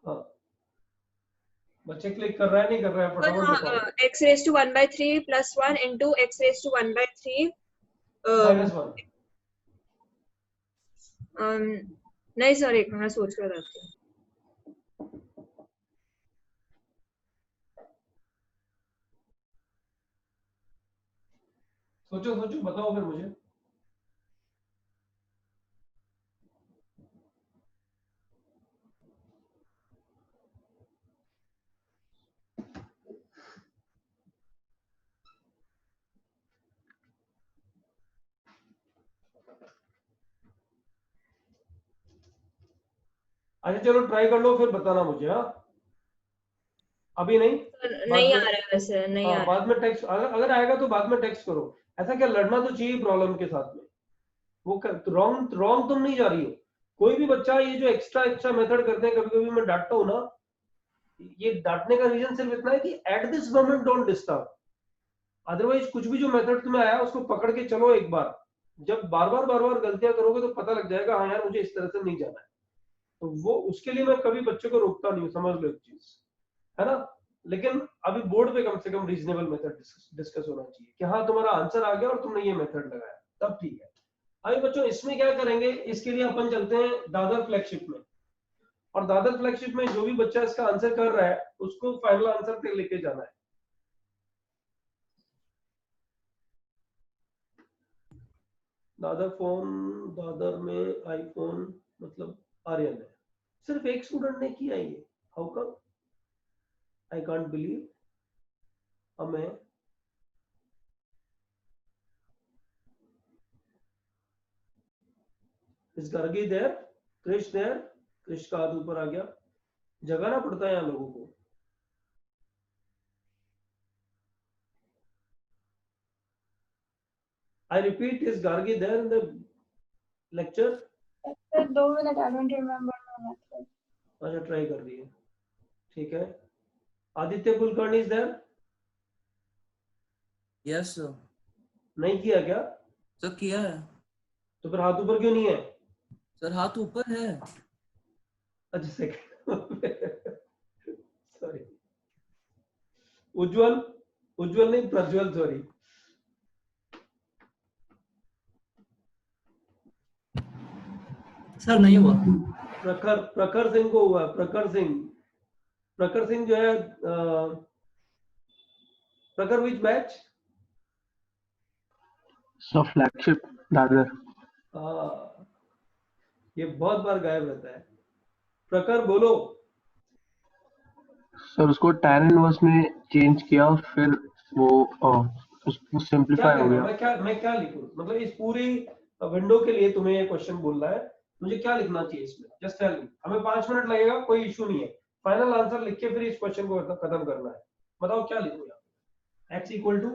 हाँ, बच्चे क्लिक कर रहा है नहीं कर रहा है? फटाफट बताओ। x raise to 1/3 plus 1 into x raise to 1/3 minus 1। नहीं सर, एक मिनट सोच कर रखती हूँ। सोचो सोचो बताओ फिर मुझे। अच्छा चलो ट्राई कर लो, फिर बताना मुझे। हाँ अभी नहीं, नहीं आ रहा है वैसे, नहीं आ रहा। बाद में टेक्स्ट, अगर आएगा तो बाद में टेक्स्ट करो। ऐसा क्या लड़ना तो चाहिए प्रॉब्लम के साथ में। वो रॉन्ग तुम नहीं जा रही हो। कोई भी बच्चा ये जो एक्स्ट्रा मेथड करते हैं, कभी कभी मैं डांटता हूँ ना, ये डांटने का रीजन सिर्फ इतना है कि eight this moment don't disturb. Otherwise कुछ भी जो मेथड तुम्हें आया उसको पकड़ के चलो एक बार। जब बार बार गलतियां करोगे तो पता लग जाएगा, हाँ यार मुझे इस तरह से नहीं जाना है। तो वो उसके लिए मैं कभी बच्चे को रोकता नहीं हूँ, समझ लो एक चीज, है ना। लेकिन अभी बोर्ड पे कम से कम रीजनेबल मेथड डिस्कस होना चाहिए कि हाँ तुम्हारा आंसर आ गया और तुमने ये मेथड लगाया, तब ठीक है। अभी बच्चों इसमें क्या करेंगे, इसके लिए अपन चलते हैं दादर फ्लैगशिप में। और दादर फ्लैगशिप में जो भी बच्चा इसका आंसर कर रहा है उसको फाइनल आंसर तक लेके जाना है। दादर में आईफोन मतलब आर्यन है, सिर्फ एक स्टूडेंट ने किया ये। How come? I can't believe. हमें इस गर्गी देर, कृष देर, कृष का हाथ ऊपर आ गया। जगाना पड़ता है यहाँ लोगों को। I repeat, is Gargi there in the lecture? Sir, 2 minutes, I don't remember my method. अच्छा ट्राई कर रही है, ठीक है. Aditya Kulkarni is there? Yes sir. नहीं किया क्या? सर किया है. तो फिर हाथ ऊपर क्यों नहीं है? सर हाथ ऊपर है. अच्छा सेकंड. सॉरी. उज्जवल नहीं, प्रज्वल, सॉरी. सर नहीं हुआ. प्रखर सिंह को हुआ. प्रखर सिंह जो है प्रखर विच बैच? सो फ्लैगशिप दादर. ये बहुत बार गायब रहता है. प्रखर बोलो. सर उसको tan इनवर्स में चेंज किया और फिर वो उसको सिंपलीफाई हो गया. मैं क्या लिखूं? मतलब इस पूरी विंडो के लिए तुम्हें ये क्वेश्चन बोलना है, मुझे क्या लिखना चाहिए इसमें? Just tell me. हमें 5 मिनट लगेगा, कोई इशू नहीं है. फाइनल आंसर लिख के फिर इस क्वेश्चन को खत्म करना है. बताओ क्या लिखूं यहाँ? x इक्वल टू,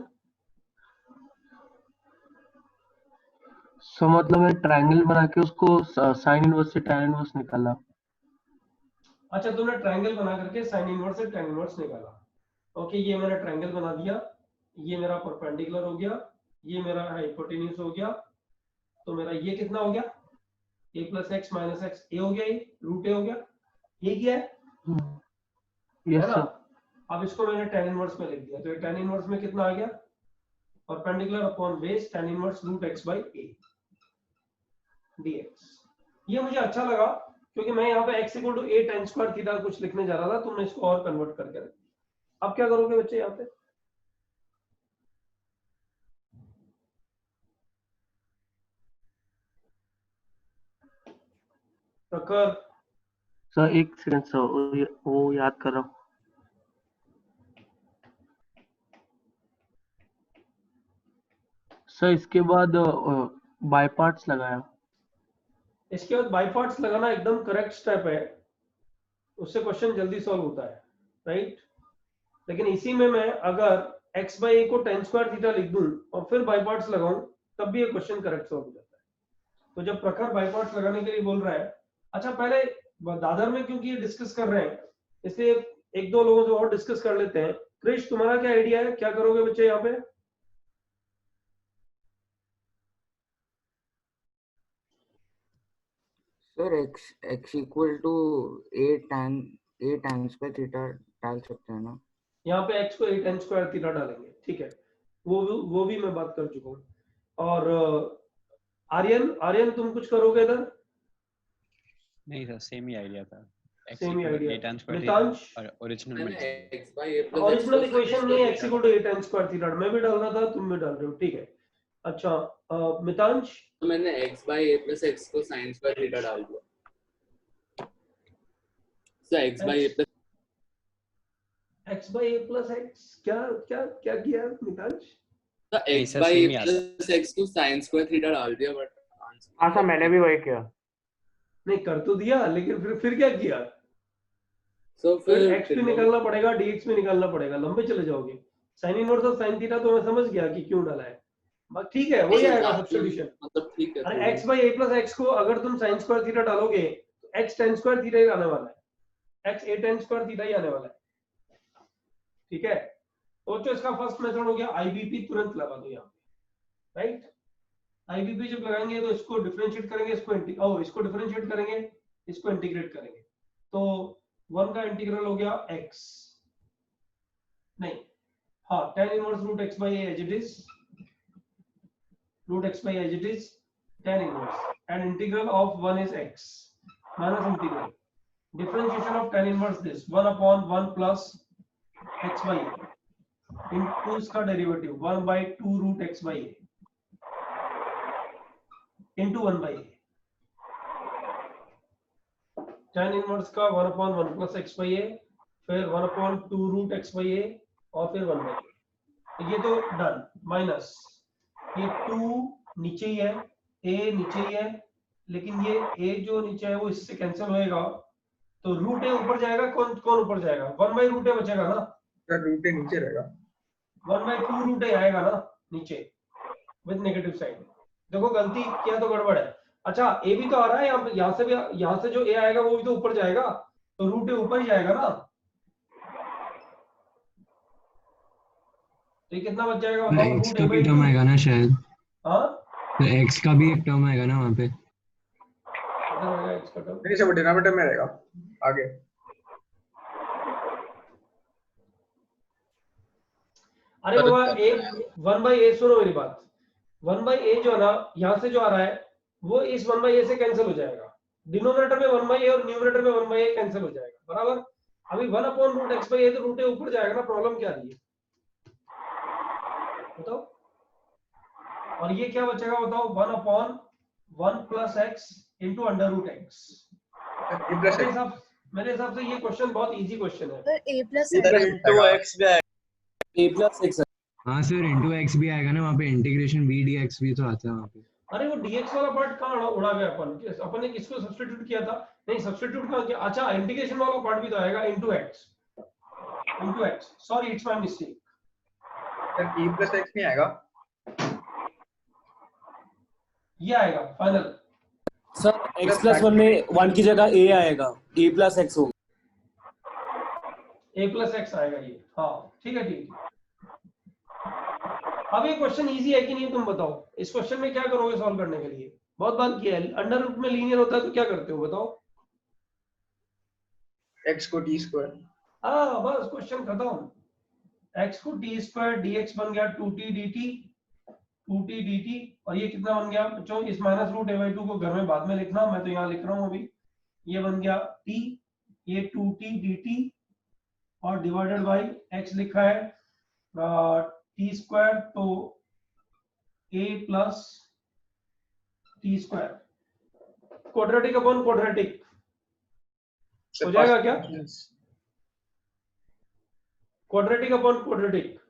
सो मतलब मैं ट्रायंगल बना के उसको साइन इनवर्स से tan इनवर्स निकाला. अच्छा तुमने ट्रायंगल बना करके साइन इनवर्स से tan इनवर्स निकाला. ओके, ये मैंने ट्रायंगल बना दिया, ये मेरा परपेंडिकुलर हो गया, ये मेरा हाइपोटेन्यूज हो गया. तो मेरा ये कितना हो गया? a plus x minus x, a हो गया, ये रूट ए हो गया. ये क्या है? यस है ना? सर. अब इसको मैंने tan इनवर्स में लिख दिया. तो ये tan इनवर्स में कितना आ गया? Perpendicular upon base tan inverse root x by a dx. ये मुझे अच्छा लगा क्योंकि मैं यहाँ पे x equal to a tan square theta कुछ लिखने जा रहा था, तो मैं इसको और कन्वर्ट करके रख. अब क्या करोगे बच्चे यहाँ पे? प्रखर. सर एक सेकंड सर, वो याद कर रहा हूँ. सर इसके बाद बाय पार्ट्स लगाया. इसके बाद बाय पार्ट्स लगाना एकदम करेक्ट स्टेप है, उससे क्वेश्चन जल्दी सॉल्व होता है, राइट? लेकिन इसी में मैं अगर x बाई a को tan स्क्वायर थीटा लिख दूं और फिर बाय पार्ट्स लगाऊं, तब भी ये क्वेश्चन करेक्ट सॉल्व हो जाता है. तो जब प्रखर बाय पार्ट्स लगाने के लिए बोल रहा है, अच्छा पहले दादर में क्योंकि ये डिस्कस कर रहे हैं, इसलिए एक दो लोगों से और डिस्कस कर लेते हैं. क्रिश, तुम्हारा क्या आइडिया है, क्या करोगे बच्चे यहाँ पे? Sir x equal to a tan square theta डाल सकते हैं ना? यहाँ पे x को a tan स्क्वायर थीटा डालेंगे, ठीक है. वो भी मैं बात कर चुका हूँ. और आर्यन तुम कुछ करोगे इधर? नहीं सर, सेम ही आइडिया था. सेम ही आइडिया. tan स्क्वायर मितांश, और ओरिजिनल ओरिजिनल इक्वेशन में x equal to a tan square theta मैं भी डाल रहा था, तुम भी डाल रहे हो, ठीक है. अच्छा मितांश, तो मैंने x by a plus x को साइन स्क्वायर थीटा डाल दिया. सो x by a plus x क्या क्या क्या किया मितांश? तो x by a plus x को साइन स्क्वायर थीटा डाल दिया. बट हाँ सर मैंने भी वही किया. नहीं कर तो दिया, लेकिन फिर क्या किया? तो फिर x भी निकालना पड़ेगा, dx भी निकालना पड़ेगा, लंबे चले जाओगे. साइन इनवर्स और साइन थीटा तो मैं समझ गया कि क्यों डाला है, बस ठीक है, वही आएगा सब्स्टिट्यूशन. मतलब ठीक है. अरे x by a plus x को अगर तुम साइन स्क्वायर थीटा डालोगे तो x tan स्क्वायर थीटा ही आने वाला है, x a tan square theta ही आने वाला है, ठीक है. तो जो इसका फर्स्ट मेथड हो गया, IBP तुरंत लगा दो यहाँ पे, राइट? IBP जब लगाएंगे तो इसको डिफरेंशिएट करेंगे, इसको डिफरेंशिएट करेंगे, इसको इंटीग्रेट करेंगे. तो 1 का इंटीग्रल हो गया x, नहीं हाँ tan inverse root x by a as it is, root x by as it is tan inverse, and integral of 1 is x minus integral differentiation of tan inverse this 1 upon 1 plus x by a into इसका derivative 1 by 2 root x by a into 1 by a. tan inverse का 1 upon 1 plus x by a, फिर 1 upon 2 root x by a और फिर 1 by a. ये तो done. Minus ये 2 नीचे ही है, a नीचे ही है, लेकिन ये a जो नीचे है वो इससे कैंसिल होएगा, तो रूट a ऊपर जाएगा. कौन ऊपर जाएगा? 1 by रूट a बचेगा ना. रूट a नीचे रहेगा. 1 by 2 रूट a आएगा ना नीचे. With negative sign. देखो गलती किया तो गड़बड़ है। अच्छा ए भी तो आ रहा है, यहाँ से भी, यहाँ से जो ए आएगा वो भी तो ऊपर जाएगा, तो रूट ए ऊपर ही जाएगा ना। तो कितना बच जाएगा बताओ? एक्स रूट का ए भी बाई टर्म आएगा ना शायद। हाँ तो एक्स का भी एक टर्म आएगा ना वहाँ पे। कितना आएगा एक्स का टर्म? नहीं सब डिनोमिनेटर में रहेगा आगे। अरे बाबा ए 1/a, सुनो मेरी बात, 1/a जो है ना यहाँ से जो आ रहा है वो इस 1/a से कैंसिल हो जाएगा। डिनोमिनेटर में 1/a और न्यूमरेटर में 1/a कैंसिल हो जाएगा, बराबर। अभी 1/√x/a तो रूट ए ऊपर जाएगा ना, प्रॉब्लम क्या आ रही है बताओ? और ये क्या बचेगा बताओ? 1/1 + x * √x। मेरे हिसाब से ये क्वेश्चन बहुत इजी क्वेश्चन है। a + x भी आएगा। a + x। हाँ सर * x भी आएगा ना वहाँ पे, इंटीग्रेशन v dx भी तो आता है वहाँ पे। अरे वो dx वाला पार्ट कहाँ उड़ा गया? अपन ने किसको सब्स्टिट्यूट किया था? नहीं सब्स्टिट्यूट कहाँ किया? अच्छा इंटीग्रेशन वाला पार्ट भी तो आएगा * x। Sorry it's my mistake. Sir e + x नहीं आएगा, ये आएगा फाइनल। सर x + 1 में 1 की जगह a आएगा, a + x होगा। a + x आएगा ये, हाँ ठीक है ठीक। अब ये क्वेश्चन इजी है कि नहीं तुम बताओ? इस क्वेश्चन में क्या करोगे सॉल्व करने के लिए? बहुत बार किया है, अंडर रूट में लीनियर होता है तो क्या करते हो बताओ? x को t²। हाँ बस क्वेश्चन खत्म। x को t² dx बन गया 2t dt, और ये कितना बन गया बच्चों? इस -√a/2 को घर में बाद में लिखना, मैं तो यहाँ लिख रहा हूँ अभी। ये बन गया t, ये 2t dt और डिवाइडेड बाई x लिखा है t², तो a + t²। Quadratic upon quadratic हो जाएगा क्या? Quadratic upon quadratic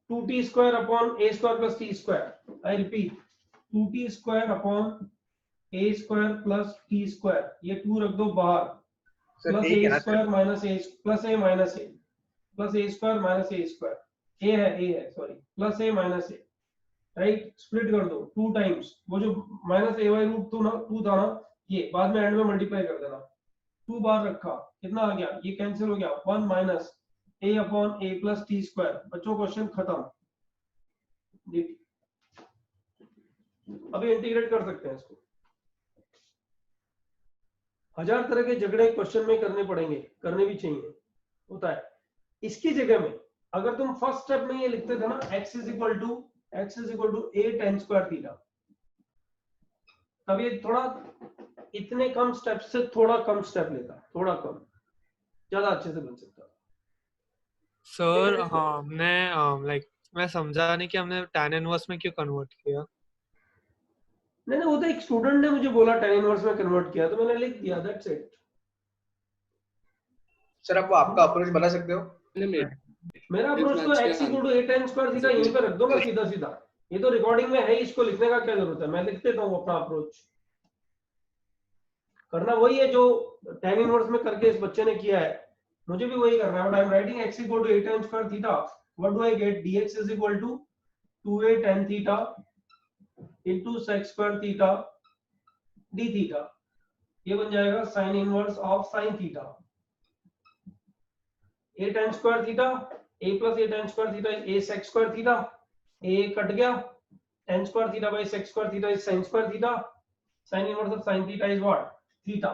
2t² upon a² + t²। I repeat 2t² upon a² + t²। ये 2 रख दो बाहर, plus a² - a plus a - a plus a² - a²। a है sorry, plus a - a right. Split कर दो 2 टाइम्स, वो जो -a/√2 था ना, ये बाद में एंड में मल्टीप्लाई कर देना। 2 बार रखा, कितना आ गया? ये कैंसिल हो गया, 1 - a अपॉन a + t²। बच्चों क्वेश्चन खत्म। अभी इंटीग्रेट कर सकते हैं इसको। 1000 तरह के झगड़े क्वेश्चन में करने पड़ेंगे, करने भी चाहिए, होता है। इसकी जगह में अगर तुम फर्स्ट स्टेप में ये लिखते थे ना x = a tan² थीटा, तब ये थोड़ा इतने कम स्टेप से थोड़ा कम स्टेप लेता, थोड़ा कम, ज्यादा अच्छे से बन सकता। सर हाँ हमने लाइक मैं समझा नहीं कि हमने tan इनवर्स में क्यों कन्वर्ट किया। नहीं वो तो एक स्टूडेंट ने मुझे बोला tan इनवर्स में कन्वर्ट किया, तो मैंने लिख दिया, दैट्स इट। सर आप आपका अप्रोच बता सकते हो? मेरा अप्रोच तो x = a tan² थीटा यहीं पे रख दो ना सीधा सीधा। ये तो रिकॉर्डिंग में है, इसको लिखने का क्या जरूरत है? मैं लिख देता हूँ अपना अप्रोच। करना वही है जो tan इनवर्स में करके इस बच्चे ने किया है, मुझे भी वही करना है। But I am writing x = a tan² theta. What do I get? dx = 2a tan theta into sec² theta d theta. ये बन जाएगा sin inverse of sin theta. a tan² theta, a + a tan² theta is a sec² theta. a cut गया, tan² theta by sec² theta is sin² theta. sin inverse of sin theta is what? Theta.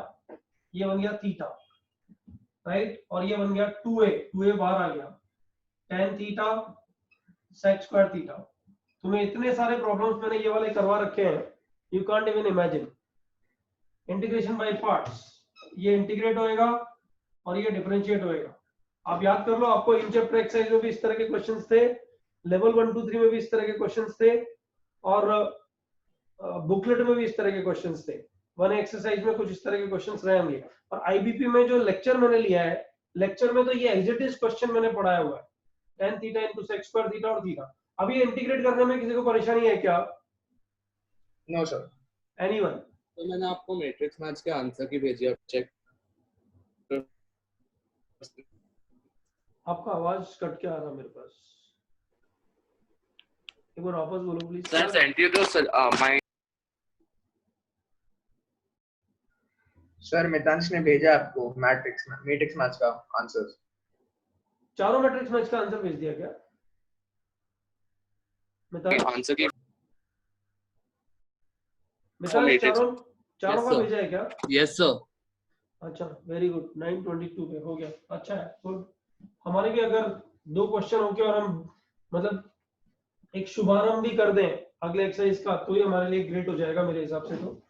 ये बन गया theta, right. और ये बन गया 2a बाहर आ गया, tan थीटा sec² थीटा। तुम्हें इतने सारे प्रॉब्लम्स मैंने ये वाले करवा रखे हैं, you can't even imagine. Integration by parts, ये इंटीग्रेट होएगा और ये डिफरेंशिएट होएगा। आप याद कर लो, आपको इन चैप्टर एक्सरसाइज में भी इस तरह के क्वेश्चंस थे, लेवल 1 2 3 में भी इस तरह के क्वेश्चंस थे, और बुकलेट में भी इस तरह के क्वेश्चंस थे। 1 एक्सरसाइज में कुछ इस तरह के क्वेश्चंस रहेंगे। और आईबीपी में जो लेक्चर मैंने लिया है, लेक्चर में तो ये एग्जिटिव क्वेश्चन मैंने पढ़ाया हुआ है, tan theta into sec² theta और थीटा। अब ये इंटीग्रेट करने में किसी को परेशानी है क्या? No sir. एनीवन? तो मैंने आपको मैट्रिक्स मैथ्स के आंसर की भेजी, आप चेक। आपका आवाज कट के आ रहा मेरे पास। एक बार वापस बोलो please. Sir send you to my sir Mitansh ने भेजा आपको मैट्रिक्स मैच का आंसर। चारों मैट्रिक्स मैच का आंसर भेज दिया क्या मितांश? आंसर की मितांश चारों चारों का sir. भेजा है क्या? Yes sir. अच्छा वेरी गुड 922 पे हो गया। अच्छा है गुड। हमारे भी अगर 2 क्वेश्चन हो गए और हम मतलब एक शुभारंभ भी कर दें अगले एक्सरसाइज का तो ये हमारे लिए ग्रेट हो जाएगा मेरे हिसाब से। तो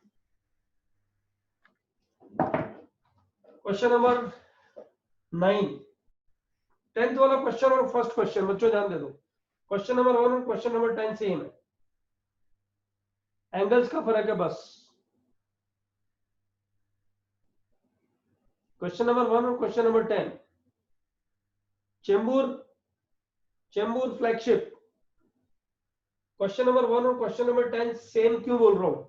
क्वेश्चन नंबर 9 10th वाला क्वेश्चन और फर्स्ट क्वेश्चन बच्चों ध्यान दे दो। क्वेश्चन नंबर 1 और क्वेश्चन नंबर 10 सेम है, एंगल्स का फर्क है बस। क्वेश्चन नंबर 1 और question number 10 Chembur flagship. Question number 1 और क्वेश्चन नंबर 10 सेम क्यों बोल रहा हूं?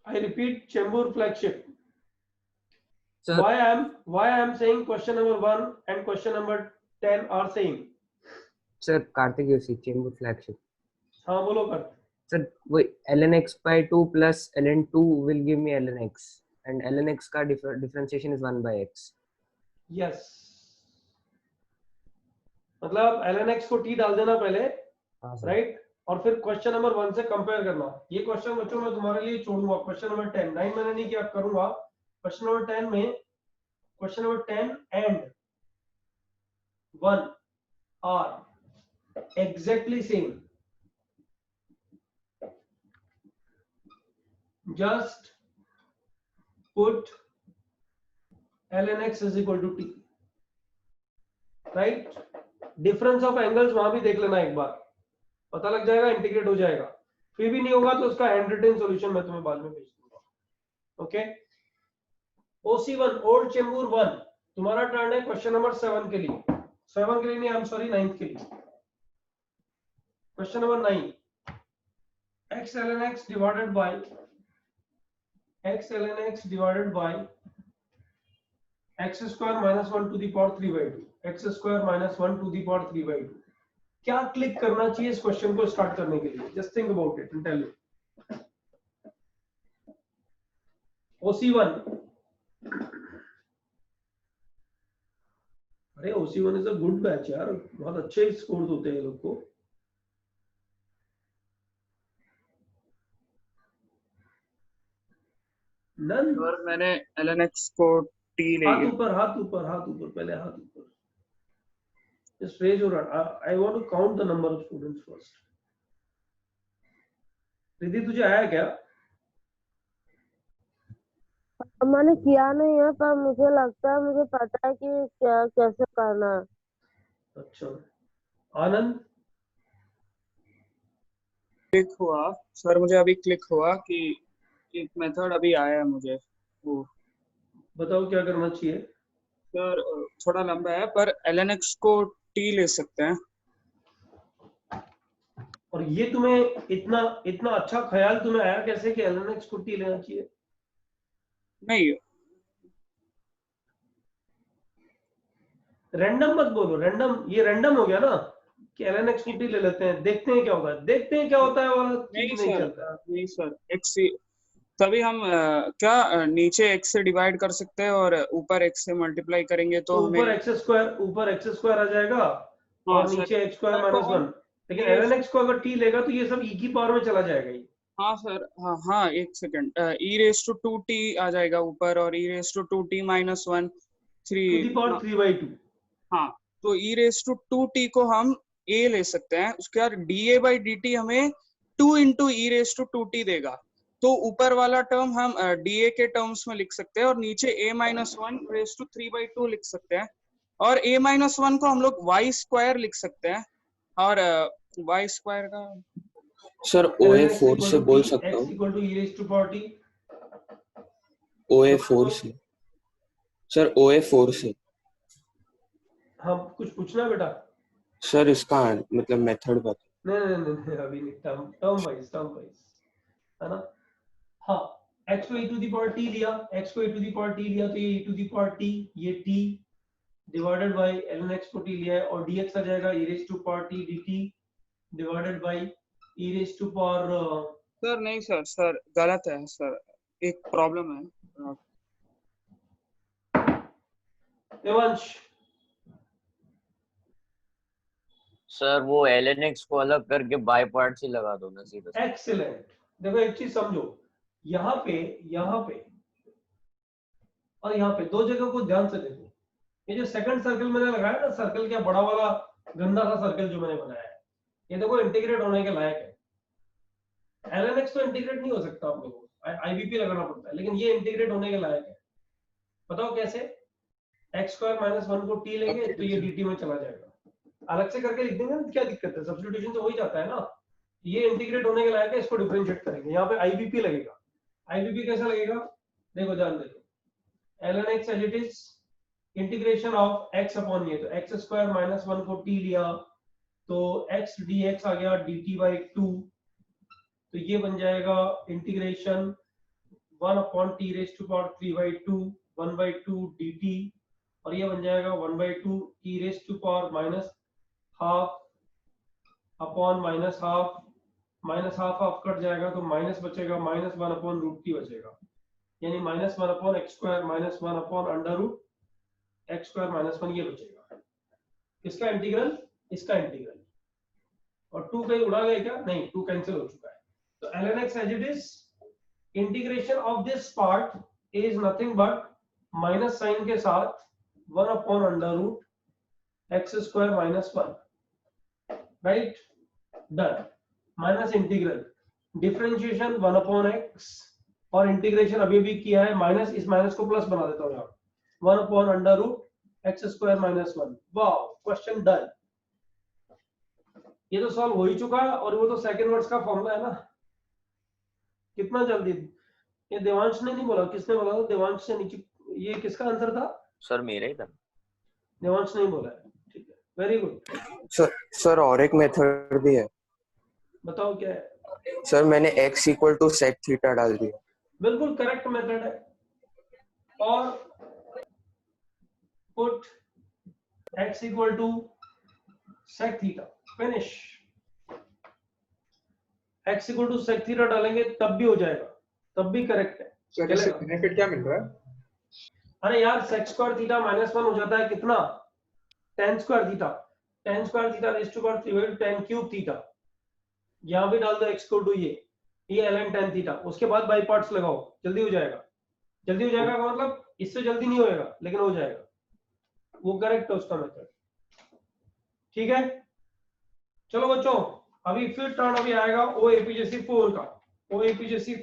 I repeat, Chembur flagship. Sir. Why I am saying question number 1 and question number 10 are same. Sir Kartik Joshi Chembur flagship. हाँ बोलो कर। सर वो ln(x) by 2 plus ln(2) will give me ln(x) and ln(x) का differentiation is 1/x. Yes. मतलब ln(x) को t डाल देना पहले, राइट? और फिर क्वेश्चन नंबर 1 से कंपेयर करना। ये क्वेश्चन बच्चों मैं तुम्हारे लिए छोड़ूंगा। क्वेश्चन नंबर 10 9 मैंने नहीं किया, करूंगा। क्वेश्चन नंबर 10 में question number 10 and 1 are exactly same. Just put ln(x) is equal to t, right? Difference of angles वहां भी देख लेना एक बार, पता लग जाएगा, इंटीग्रेट हो जाएगा। फिर भी नहीं होगा तो उसका हैंड रिटन सॉल्यूशन मैं तुम्हें बाद में भेज दूंगा। ओके, OC1 ओल्ड चेंबूर 1 तुम्हारा टर्न है क्वेश्चन नंबर 7 के लिए। 7 के लिए नहीं, आई एम सॉरी 9th के लिए। Question number 9 x ln(x) divided by x ln(x) divided by x square minus 1 to the power 3/2 x square minus 1 to the power 3/2। क्या क्लिक करना चाहिए इस क्वेश्चन को स्टार्ट करने के लिए? Just think about it and tell me. OC1, अरे OC1 is a good batch यार, बहुत अच्छे स्कोर होते हैं लोग को। नन सर मैंने ln(x) को t ले हाथ लिया। ऊपर हाथ ऊपर हाथ ऊपर, पहले हाथ ऊपर। Just raise your hand. I want to count the number of students first. Riddhi तुझे आया क्या? मैंने किया नहीं है पर मुझे लगता है, मुझे पता है कि क्या कैसे करना है। अच्छा, आनंद क्लिक हुआ सर, मुझे अभी क्लिक हुआ कि एक मेथड अभी आया है मुझे। वो बताओ क्या करना चाहिए? सर थोड़ा लंबा है पर ln(x) को t ले सकते हैं। और ये तुम्हें इतना इतना अच्छा ख्याल तुम्हें आया कैसे कि ln(x) को t लेना चाहिए? नहीं, रैंडम मत बोलो, रैंडम ये रैंडम हो गया ना कि ln(x) को t ले लेते हैं, देखते हैं क्या होगा है, देखते हैं क्या होता है वाला चीज नहीं चलता। नहीं सर, x तभी हम क्या नीचे x से डिवाइड कर सकते हैं और ऊपर x से मल्टीप्लाई करेंगे तो हमें ऊपर x स्क्वायर आ जाएगा और नीचे x स्क्वायर माइनस 1। लेकिन ln(x) को अगर t लेगा तो ये सब e की पावर में चला जाएगा ये। हाँ सर, हाँ एक सेकंड, e⁻²t आ जाएगा ऊपर और e⁻²t - 1 3/2। हाँ, तो e⁻²t को हम a ले सकते हैं, उसके बाद dA/dt हमें 2 × e⁻²t देगा। तो ऊपर वाला टर्म हम dA के टर्म्स में लिख सकते हैं और नीचे a-1 ⁻³ लिख सकते हैं और a-1 को हम लोग y² लिख सकते हैं और y² का सर OA4 से बोल सकता हूँ। OA4 से सर, OA4 से। हाँ कुछ पूछना बेटा? सर इसका मतलब मेथड बता। नहीं अभी नहीं, टर्म वाइज है ना। हाँ, x को e to the power t लिया, x को e to the power t लिया तो ये e to the power t, ये t divided by ln x को t लिया है और dx आ जाएगा e raise to power t dt divided by e raise to power sir नहीं सर, सर गलत है सर, एक प्रॉब्लम है। देवांश सर वो ln x को अलग करके बाय पार्ट से लगा दो ना सीधा। एक्सीलेंट। देखो एक चीज समझो, यहाँ पे और यहाँ पे दो जगह को ध्यान से देखो। ये जो सेकंड सर्कल मैंने लगाया ना, सर्कल क्या बड़ा वाला गंदा सा सर्कल जो मैंने बनाया है, ये देखो इंटीग्रेट होने के लायक है। ln x तो इंटीग्रेट नहीं हो सकता आप लोगों को, IBP लगाना पड़ता है, लेकिन ये इंटीग्रेट होने के लायक है। बताओ कैसे? x स्क्वायर माइनस 1 को t लेंगे तो ये dt में चला जाएगा, अलग से करके लिख देंगे ना, क्या दिक्कत है? सब्स्टिट्यूशन तो हो ही जाता है ना। ये इंटीग्रेट होने के लायक है, इसको डिफरेंशिएट करेंगे। यहाँ पे IBP लगेगा। IBP कैसा लगेगा? देखो ध्यान देखो, ln x as it is integration of x upon ये, तो x स्क्वायर माइनस 1 को t लिया तो x dx आ गया dt बाई 2, तो ये बन जाएगा integration 1 upon t raise to power 3 by 2 1 by 2 dt, और ये बन जाएगा 1 by 2 e raise to power minus half upon minus half half cut जाएगा तो माइनस बचेगा, माइनस 1 अपॉन रूट t बचेगा, यानी minus 1 upon x square minus 1 upon under root x square minus 1 ये बचेगा। इसका इंटीग्रल, इसका इंटीग्रल, और 2 कहीं उड़ा गया क्या? नहीं, 2 कैंसिल हो चुका है। तो ln x as it is integration of this part is nothing but minus sine के साथ 1 upon under root x square minus 1, right, done. Minus integral differentiation 1 upon x, और इंटीग्रेशन अभी भी किया है माइनस, इस माइनस को प्लस बना देता हूं यहाँ, 1 upon under root x square minus 1। Wow, question done. ये तो सॉल्व हो ही चुका है, और वो तो सेकंड वर्ड्स का फॉर्मूला है ना। कितना जल्दी! ये देवांश ने नहीं बोला, किसने बोला था? देवांश से नीचे। ये किसका आंसर था? सर मेरा ही था। देवांश नहीं बोला है, ठीक है, वेरी गुड। सर और एक मेथड भी है। बताओ क्या है? सर मैंने x equal to sec theta डाल दिया। बिल्कुल करेक्ट मेथड है। और put x equal to sec theta, finish. x equal to sec theta डालेंगे तब भी हो जाएगा, तब भी करेक्ट है। सर इससे बेनिफिट क्या मिल रहा है? अरे यार सेक स्क्वायर थीटा माइनस 1 हो जाता है कितना? tan square theta, tan square theta raise to power 3 by tan cube theta. यहाँ भी डाल दो x इक्वल टू ये ln tan थीटा, उसके बाद बाई पार्ट्स लगाओ, जल्दी हो जाएगा। जल्दी हो जाएगा का मतलब इससे जल्दी नहीं होएगा, लेकिन हो जाएगा, वो करेक्ट है उसका मेथड। ठीक है, चलो बच्चों, अभी फिर टर्न अभी आएगा OAPJC 4 का। OAPJC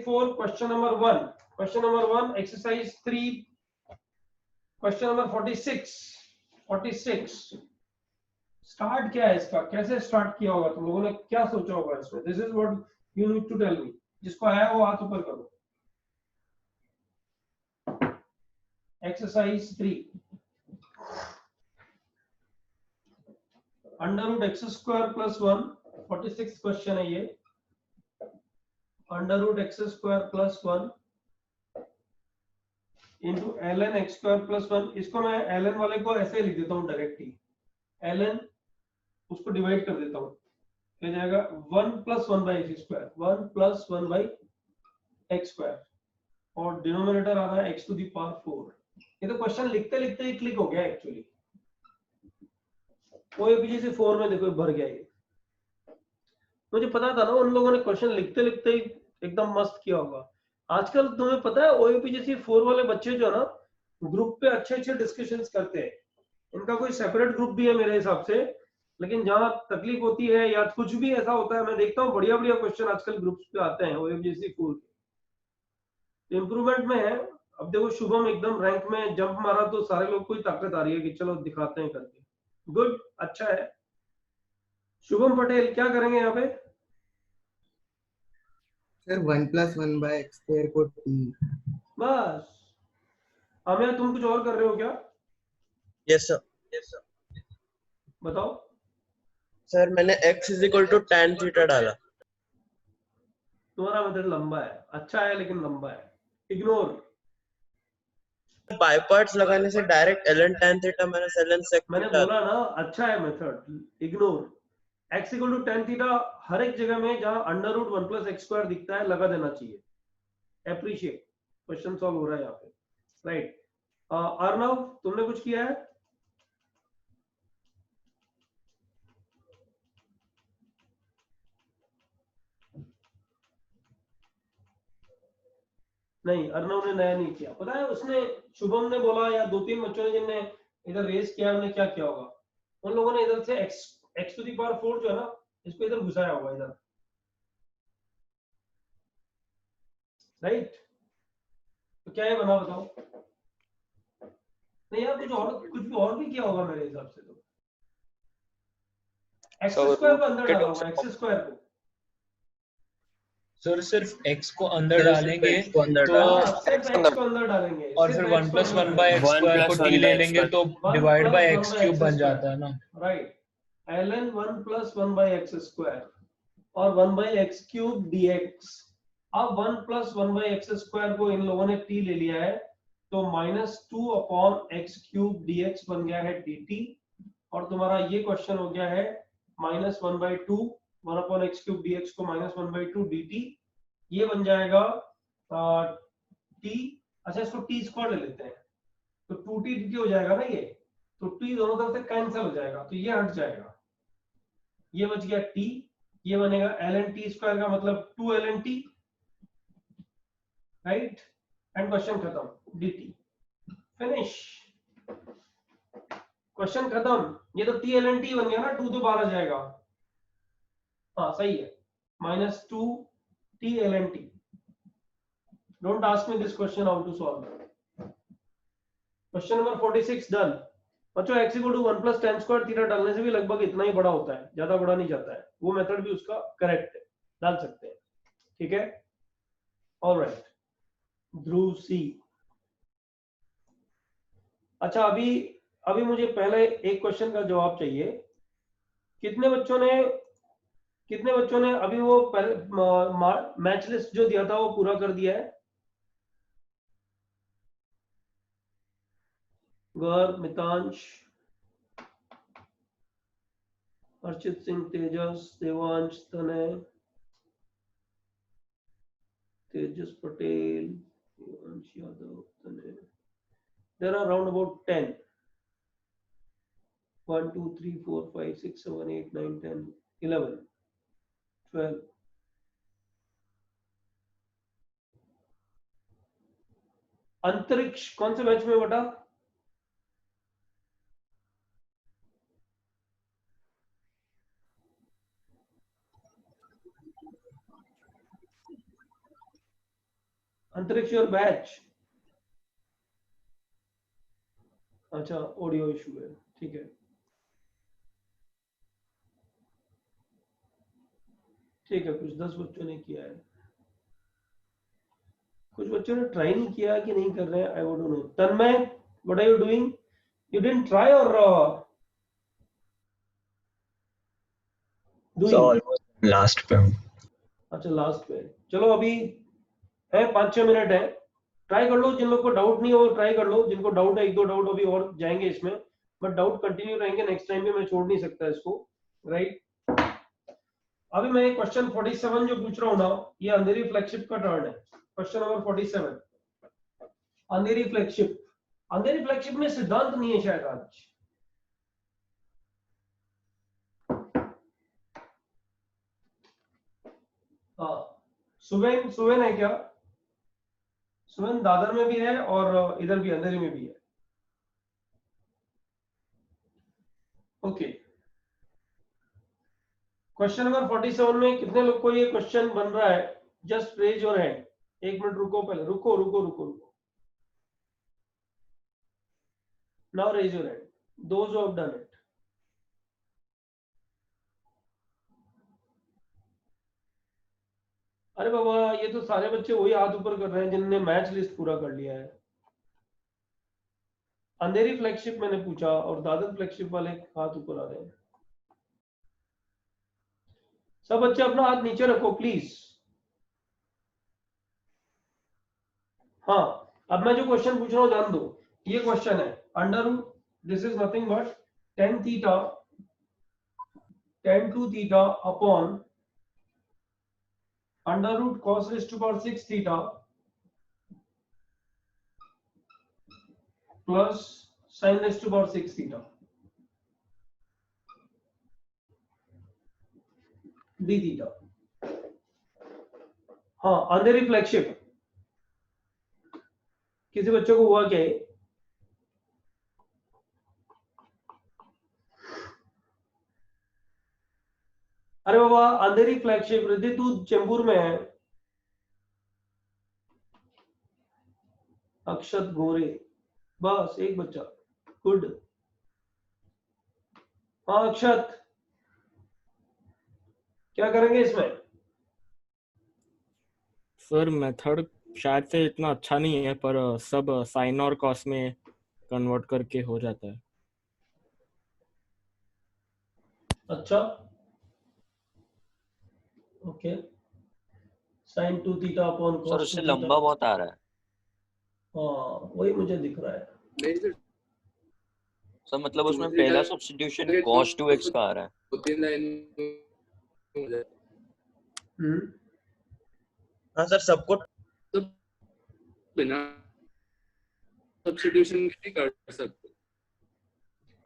4 question number 1, question number 1 exercise 3, question number 46। Start क्या है इसका, कैसे स्टार्ट किया होगा, तुम लोगों ने क्या सोचा होगा इसमें? This is what you need to tell me. जिसको आया वो हाथ ऊपर करो। Exercise 3, under root x square plus 1, 46 question है ये। Under root x square plus 1 into ln x square plus 1। इसको मैं ln वाले को ऐसे लिख देता हूँ डायरेक्टली, ln उसको डिवाइड कर देता हूँ, क्या जाएगा 1 plus 1 by x square, 1 plus 1 by x square, और डिनोमिनेटर आ रहा है x टू दी पावर 4। ये तो क्वेश्चन लिखते लिखते ही क्लिक हो गया एक्चुअली। OAPJC 4 में देखो भर गया ये। मुझे पता था ना उन लोगों ने क्वेश्चन लिखते लिखते ही एकदम मस्त किया होगा। आजकल तुम्हें पता है OAPJC 4 वाले बच्चे जो है ना, ग्रुप पे अच्छे अच्छे डिस्कशंस करते हैं। इनका कोई सेपरेट ग्रुप भी है मेरे हिसाब से, लेकिन जहां तकलीफ होती है या कुछ भी ऐसा होता है, मैं देखता हूँ बढ़िया बढ़िया क्वेश्चन आजकल ग्रुप्स पे आते हैं OAPJC 4 के। इम्प्रूवमेंट में है। अब देखो शुभम एकदम रैंक में जंप मारा तो सारे लोग को ही ताकत आ रही है कि चलो दिखाते हैं करके। गुड, अच्छा है। शुभम पटेल क्या करेंगे यहाँ पे? Sir 1 plus 1 by x square को t। बस। अमिया तुम कुछ और कर रहे हो क्या? Yes sir. बताओ। सर मैंने x is equal to tan theta डाला। तुम्हारा मेथड लंबा है, अच्छा है लेकिन लंबा है। इग्नोर। बाय पार्ट्स लगाने से direct ln tan theta minus ln sec मैंने थीटा। बोला ना अच्छा है method, ignore. x equal to tan theta हर एक जगह में जहां under root 1 plus x square दिखता है लगा देना चाहिए। एप्रिशिएट, क्वेश्चन सॉल्व हो रहा है यहाँ पे, राइट। अर्नव तुमने कुछ किया है? नहीं, अर्नव ने नया नहीं किया। पता है उसने, शुभम ने बोला या 2-3 बच्चों ने जिनने इधर रेस किया उन्होंने क्या किया होगा, उन लोगों ने इधर से x टू द पावर 4 जो है ना इसको इधर घुसाया होगा इधर, राइट। तो क्या ये बना बताओ? नहीं यार कुछ भी और भी किया होगा मेरे हिसाब से। तो एक्स स्क्वायर को अंदर डाला होगा, एक्स स्क्वायर को। सर सिर्फ x को अंदर डालेंगे तो सिर्फ x को अंदर डालेंगे और फिर 1 + 1 बाय x स्क्वायर को t ले लेंगे तो डिवाइड बाय x क्यूब बन जाता है ना, right. ln 1 + 1 by x square और 1 बाय x क्यूब dx। अब 1 + 1 बाय x स्क्वायर को इन लोगों ने t ले लिया है तो -2 अपॉन x क्यूब dx बन गया है dt। और तुम्हारा ये क्वेश्चन हो गया है -1/2 1 अपॉन x क्यूब dx को -1/2 dt। ये बन जाएगा t। अच्छा इसको t स्क्वायर ले लेते हैं तो 2t dt हो जाएगा ना ये, तो t दोनों तरफ से कैंसिल हो जाएगा तो ये हट जाएगा, ये बच गया t। ये बनेगा ln t स्क्वायर का मतलब 2 ln t, right. And question खत्म, dt फिनिश, क्वेश्चन खत्म। ये तो t ln t बन गया ना, 2 तो बाहर आ जाएगा, हाँ सही है, -2 t ln t। Don't ask me this question how to solve. Question number 46 done. बच्चों x = 1 + tan स्क्वायर थीटा डालने से भी लगभग इतना ही बड़ा होता है, ज्यादा बड़ा नहीं जाता है। वो मेथड भी उसका करेक्ट है, डाल सकते हैं, ठीक है। ऑलराइट, ध्रुव सी। अच्छा अभी मुझे पहले एक क्वेश्चन का जवाब चाहिए। कितने बच्चों ने अभी वो मैच लिस्ट जो दिया था वो पूरा कर दिया है? गौर, मितांश, अर्चित सिंह, तेजस, देवांश, तनय, तेजस पटेल, देवांश यादव, तनय। There are around about 10. 1 2 3 4 5 6 7 8 9 10 11 12। अंतरिक्ष कौन से बैच में बेटा? अंतरिक्ष योर बैच। अच्छा ऑडियो इशू है, ठीक है ठीक है। कुछ 10 बच्चों ने किया है, कुछ बच्चों ने ट्राई नहीं किया कि नहीं कर रहे हैं, I don't know. Tanmay, what are you doing? You didn't try और डूइंग? लास्ट पे हूं। अच्छा लास्ट पे, चलो अभी है 5-6 मिनट है, ट्राई कर लो। जिन लोग को डाउट नहीं हो ट्राई कर लो, जिनको डाउट है 1-2 डाउट अभी और जाएंगे इसमें, बट डाउट कंटिन्यू रहेंगे। नेक्स्ट टाइम भी मैं छोड़ नहीं सकता इसको, राइट। अभी मैं क्वेश्चन 47 जो पूछ रहा हूं ना, ये अंधेरी फ्लैगशिप का टर्न है। क्वेश्चन नंबर 47, अंधेरी फ्लैगशिप। अंधेरी फ्लैगशिप में सिद्धांत नहीं है शायद आज। हाँ, सुवेन है क्या? सुवेन दादर में भी है और इधर भी अंधेरी में भी है। ओके, क्वेश्चन नंबर 47 में कितने लोग को ये क्वेश्चन बन रहा है? Just raise your hand. 1 minute रुको, पहले रुको। Now raise your hand, those who have done it. अरे बाबा, ये तो सारे बच्चे वही हाथ ऊपर कर रहे हैं जिनने मैच लिस्ट पूरा कर लिया है। अंधेरी फ्लैगशिप मैंने पूछा और दादर फ्लैगशिप वाले हाथ ऊपर आ रहे हैं। सब बच्चे अपना हाथ नीचे रखो प्लीज। हाँ, अब मैं जो क्वेश्चन पूछ रहा हूँ जान दो, ये क्वेश्चन है under root, this is nothing but tan theta tan 2 theta upon under root cos raised to power 6 theta plus sin raised to power 6 theta d theta. हाँ, अंधेरी फ्लैगशिप किसी बच्चों को हुआ क्या है? अरे बाबा अंधेरी फ्लैगशिप, रिद्धि तू चेंबूर में है। अक्षत गोरे, बस एक बच्चा, गुड। हाँ अक्षत, क्या करेंगे इसमें? सर मेथड शायद से इतना अच्छा नहीं है, पर सब साइन और कॉस में कन्वर्ट करके हो जाता है। अच्छा, okay, sine 2 theta upon sir cos उससे 2 लंबा थीटा। बहुत आ रहा है। हाँ वही मुझे दिख रहा है। सर मतलब उसमें पहला सब्स्टिट्यूशन cos 2x का आ रहा है। हाँ सर, सबको बिना सब्स्टिट्यूशन के कर सकते।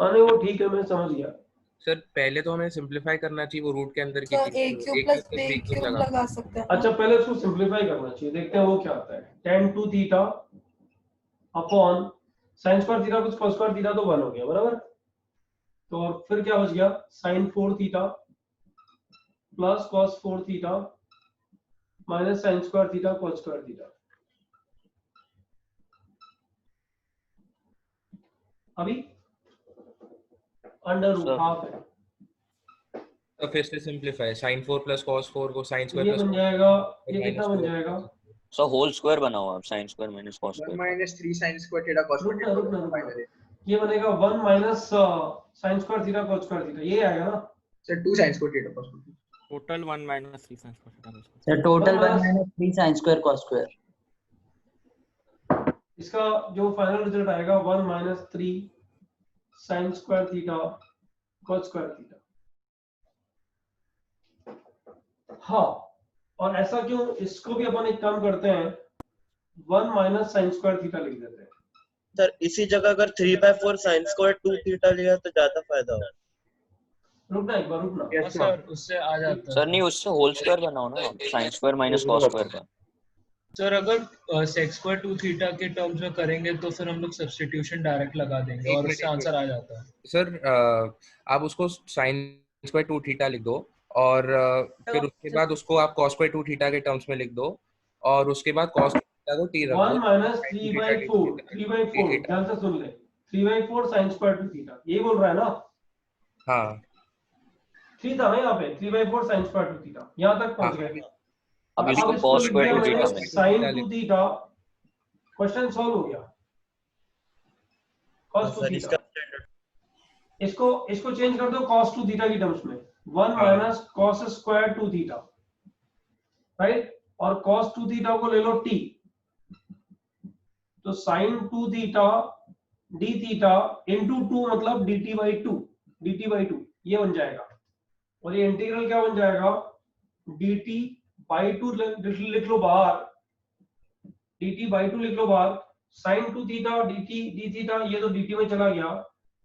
अरे वो ठीक है, मैं समझ गया। सर पहले तो हमें सिंपलीफाई करना चाहिए वो रूट के अंदर की तो चीज, a cube plus b cube लगा सकते हैं। अच्छा पहले उसको सिंपलीफाई करना चाहिए, देखते हैं वो क्या आता है। tan 2 theta upon sin square theta कुछ cos स्क्वायर थीटा तो 1 हो गया, बराबर। तो और फिर क्या बच गया, sin 4 theta plus cos 4 theta minus sin square theta cos square theta. अभी अंडर रूट हाफ है, तो फिर से सिंपलीफाई sin 4 प्लस cos 4 को sin ये स्क्वायर प्लस बन जाएगा, ये कितना बन जाएगा? सर होल स्क्वायर बनाओ आप, sin square minus cos 1 square. minus 3 sin square theta cos square theta। ये बनेगा 1 minus sin square theta cos square theta, ये आएगा ना sir 2 sin square theta cos square theta। Total 1 minus 3 sin square theta. Sir total 1 minus 3 sin square cos square. इसका जो final result आएगा 1 minus 3 sin square theta cos square theta. हाँ, और ऐसा क्यों, इसको भी अपन एक काम करते हैं, 1 माइनस sin स्क्वायर थीटा लिख देते हैं। सर इसी जगह अगर 3/4 sin स्क्वायर 2 थीटा लिया तो ज्यादा फायदा होगा। रुकना एक बार, रुकना। सर उससे आ जाता है। सर नहीं, उससे होल स्क्वायर बनाओ ना, sin square minus cos square का। सर अगर sec स्क्वायर 2 थीटा के टर्म्स में करेंगे तो फिर हम लोग सब्स्टिट्यूशन डायरेक्ट लगा देंगे और उससे आंसर आ जाता है। सर आप उसको sin स्क्वायर 2 थीटा लिख दो और फिर उसके बाद उसको आप cos स्क्वायर 2 थीटा के टर्म्स में लिख दो और उसके बाद cos थीटा को t रख दो। 1 माइनस 3/4 3/4 ध्यान से सुन ले, 3/4 sin स्क्वायर 2 थीटा, यही बोल रहा है ना? हाँ 3 था ना यहाँ पे, 3/4 sin स्क्वायर 2 थीटा, यहाँ तक पहुंच गए। अब इसको cos स्क्वायर 2 थीटा में sin 2 थीटा, क्वेश्चन सॉल्व हो गया। cos 2 थीटा, इसको चेंज कर दो cos 2 थीटा की टर्म्स में, 1 minus cos square 2 theta, right. और cos 2 थीटा को ले लो t, तो sin 2 theta d theta into 2 मतलब dt/2 ये बन जाएगा। और ये इंटीग्रल क्या बन जाएगा, dt/2 लिख लो बाहर, dt/2 लिख लो बाहर, sin 2 theta dt d theta, ये तो dt में चला गया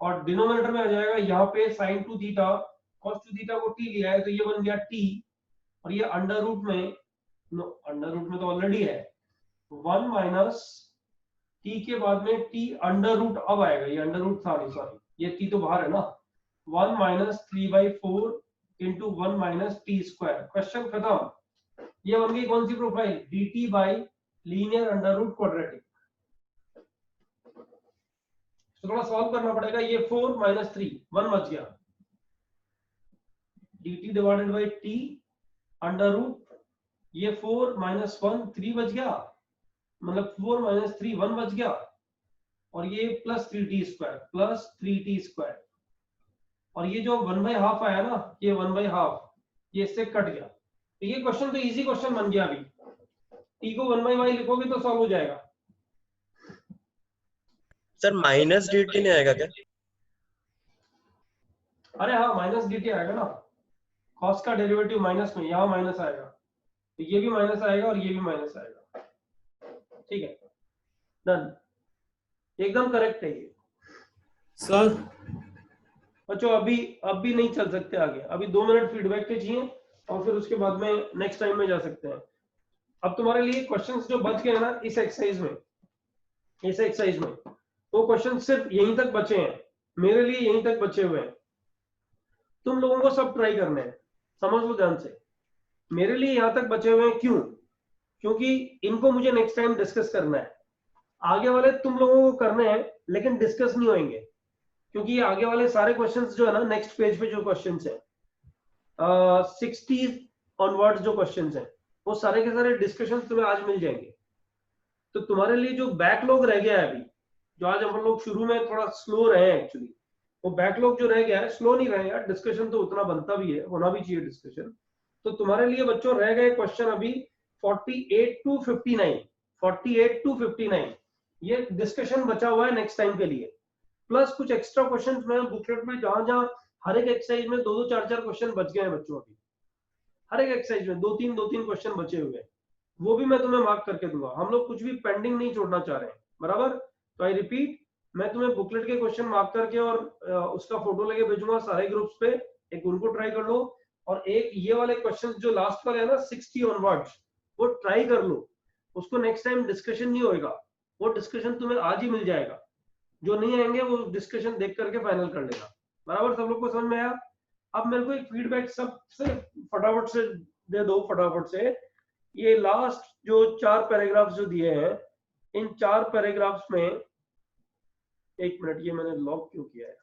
और डिनोमिनेटर में आ जाएगा, यहाँ पे sin 2 थीटा cos 2 थीटा को t लिया है तो ये बन गया t, और ये अंडर रूट में, अंडर रूट में तो ऑलरेडी है, 1 माइनस t के बाद में t अंडर रूट अब आएगा, ये अंडर रूट था नहीं, सॉरी ये t तो बाहर है ना, 1 minus 3/4 into 1 minus t square. Question खत्म। ये बन गई कौन सी profile, dt by linear under root quadratic. तो थोड़ा सॉल्व करना पड़ेगा, ये 4 माइनस 3 1 बच गया, dt divided by t under root, ये 4 माइनस 1 3 बच गया, मतलब 4 माइनस 3 1 बच गया, और ये plus 3t square plus 3t square, और ये जो 1/2 आया ना, ये 1/2 ये इससे कट गया। तो ये क्वेश्चन तो इजी क्वेश्चन बन गया। अभी t को 1/y लिखोगे तो सॉल्व हो जाएगा, सर माइनस dt नहीं आएगा क्या? अरे हाँ माइनस dt आएगा ना, कॉस का डेरिवेटिव माइनस में, यहाँ माइनस आएगा तो ये भी माइनस आएगा और ये भी माइनस आएगा। ठीक है, डन, एकदम करेक्ट है ये सर। बच्चों अभी नहीं चल सकते आगे, अभी 2 मिनट फीडबैक के चाहिए और फिर उसके बाद में नेक्स्ट टाइम में जा सकते हैं। अब तुम्हारे लिए क्वेश्चंस जो बच गए ना इस एक्सरसाइज में, वो क्वेश्चन सिर्फ यहीं तक बचे हैं, मेरे लिए यहीं तक बचे हुए हैं। तुम लोगों को सब ट्राई करने हैं, समझ लो ध्यान से। मेरे लिए यहां तक बचे हुए हैं क्यों? क्योंकि इनको मुझे नेक्स्ट टाइम डिस्कस करना है। आगे वाले तुम लोगों को करने हैं लेकिन डिस्कस नहीं होंगे, क्योंकि ये आगे वाले सारे क्वेश्चंस जो है ना नेक्स्ट पेज पे जो क्वेश्चंस है 60 ऑनवर्ड्स जो क्वेश्चंस हैं वो सारे के सारे डिस्कशंस तुम्हें आज मिल जाएंगे। तो तुम्हारे लिए जो बैकलॉग रह गया है अभी, जो आज हम लोग शुरू में थोड़ा स्लो रहे हैं एक्चुअली, वो बैकलॉग जो रह गया है, स्लो नहीं रहे यार, डिस्कशन तो उतना बनता भी है, होना भी चाहिए डिस्कशन। तो तुम्हारे लिए बच्चों रह गए क्वेश्चन अभी 48 to 59 ये डिस्कशन बचा हुआ है नेक्स्ट टाइम के लिए, प्लस कुछ एक्स्ट्रा क्वेश्चंस में बुकलेट में जहां हर एक एक्सरसाइज में 2-2 4-4 क्वेश्चन बच गए हैं बच्चों। अभी हर एक एक्सरसाइज में 2-3 क्वेश्चन बचे हुए हैं, वो भी मैं तुम्हें मार्क करके दूंगा। हम लोग कुछ भी पेंडिंग नहीं छोड़ना चाह रहे हैं, बराबर। तो आई रिपीट, मैं तुम्हें बुकलेट के क्वेश्चन मार्क करके और उसका फोटो लेके भेजूंगा सारे ग्रुप्स पे, एक उनको ट्राई कर लो और एक ये वाले क्वेश्चंस जो लास्ट वाले है ना 60 ऑनवर्ड्स, वो ट्राई कर लो। उसको नेक्स्ट टाइम डिस्कशन नहीं होएगा, वो डिस्कशन तुम्हें आज ही मिल जाएगा। जो नहीं आएंगे वो डिस्कशन देख करके फाइनल कर लेगा, बराबर। सब लोग को समझ में आया? अब मेरे को एक फीडबैक सबसे फटाफट से दे दो, फटाफट से। ये लास्ट जो 4 पैराग्राफ्स जो दिए हैं, इन 4 पैराग्राफ्स में, एक मिनट, ये मैंने लॉक क्यों किया है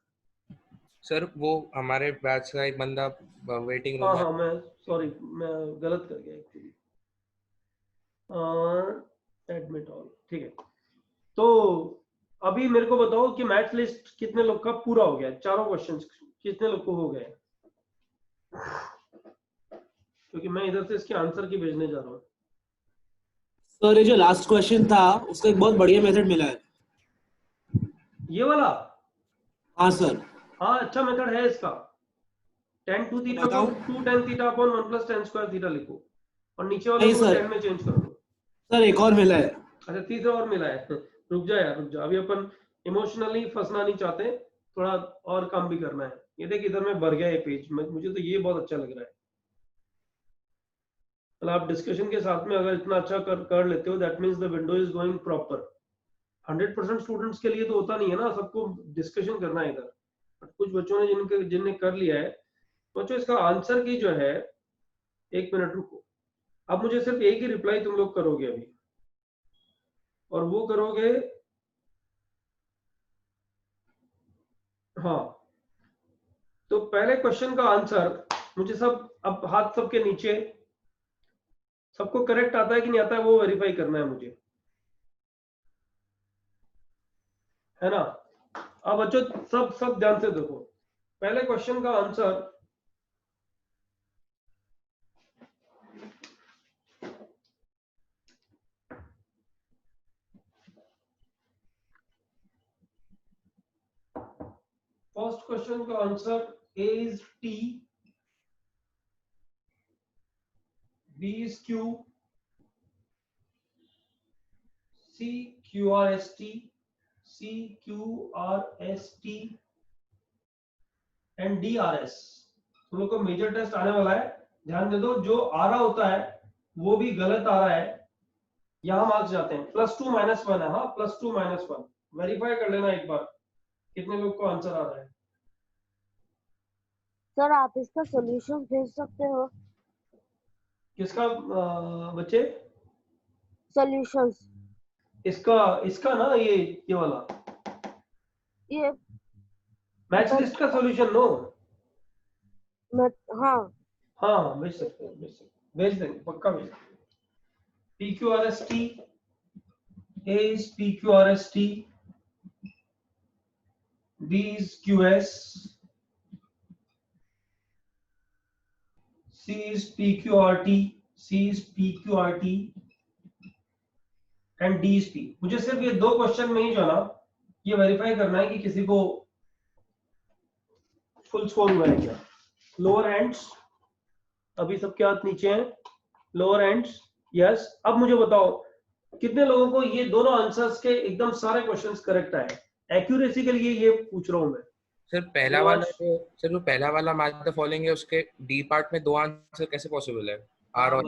सर? वो हमारे बैच का एक बंदा वेटिंग रूम। हाँ मैं सॉरी, मैं गलत कर गया एक्चुअली। एडमिट ऑल, ठीक है। तो अभी मेरे को बताओ कि मैथ लिस्ट कितने लोग का पूरा हो गया, चारों क्वेश्चंस कितने लोग को हो गए? क्योंकि मैं इधर से इसके आंसर की भेजने जा रहा हूँ। सर ये जो लास्ट क्वेश्चन था उसका एक बहुत बढ़िया मेथड मिला है। ये वाला? हाँ सर। हाँ अच्छा मेथड है इसका। tan 2 थीटा को 2 tan theta upon 1 plus tan square theta लिखो और नीचे वाले को tan में चेंज कर दो। सर एक और मिला है। अच्छा तीसरा और मिला है। रुक जा यार, रुक जा, अभी अपन इमोशनली फंसना नहीं चाहते, थोड़ा और काम भी करना है। ये देख इधर में भर गया ये पेज, मुझे तो ये बहुत अच्छा लग रहा है। मतलब आप डिस्कशन के साथ में अगर इतना अच्छा कर लेते हो, that means the window is going proper. 100% students के लिए तो होता नहीं है ना, सबको डिस्कशन करना है इधर। कुछ बच्चों ने जिनने कर लिया है, बच्चों इसका आंसर की जो है, एक मिनट रुको, अब मुझे सिर्फ एक ही रिप्लाई तुम लोग करोगे अभी, और वो करोगे, हाँ। तो पहले क्वेश्चन का आंसर मुझे सब, अब हाथ सबके नीचे, सबको करेक्ट आता है कि नहीं आता है वो वेरीफाई करना है मुझे, है ना। अब बच्चों सब ध्यान से देखो, पहले क्वेश्चन का आंसर फर्स्ट क्वेश्चन का answer A is T, B is Q, C Q R S T, C Q R S T and D R S। तुम लोग को मेजर टेस्ट आने वाला है, ध्यान दे दो। जो आ रहा होता है वो भी गलत आ रहा है, यहां मार्क्स जाते हैं। +2 -1 है, हाँ +2 -1 वेरीफाई कर लेना एक बार कितने लोग को आंसर आ रहा है। सर आप इसका सॉल्यूशन भेज सकते हो? किसका बच्चे? सॉल्यूशंस इसका ना, ये वाला, ये मैच लिस्ट का सॉल्यूशन नो। हाँ भेज सकते हैं, भेज देंगे, पक्का भेज देंगे। PQRST, A is PQRST, B is QS, C is PQRT, C is PQRT and D is P। मुझे सिर्फ ये 2 क्वेश्चन में ही जो है ना ये वेरीफाई करना है कि किसी को फुल स्कोर हुआ है क्या। लोअर हैंड्स, अभी सबके हाथ नीचे हैं, लोअर हैंड्स, यस। अब मुझे बताओ कितने लोगों को ये दोनों आंसर्स के एकदम सारे क्वेश्चंस करेक्ट आए। एक्यूरेसी के लिए ये पूछ रहा हूं मैं। सर पहला वाला जो पहला वाला मैच द फॉलोइंग है, उसके डी पार्ट में 2 आंसर कैसे पॉसिबल है? आर और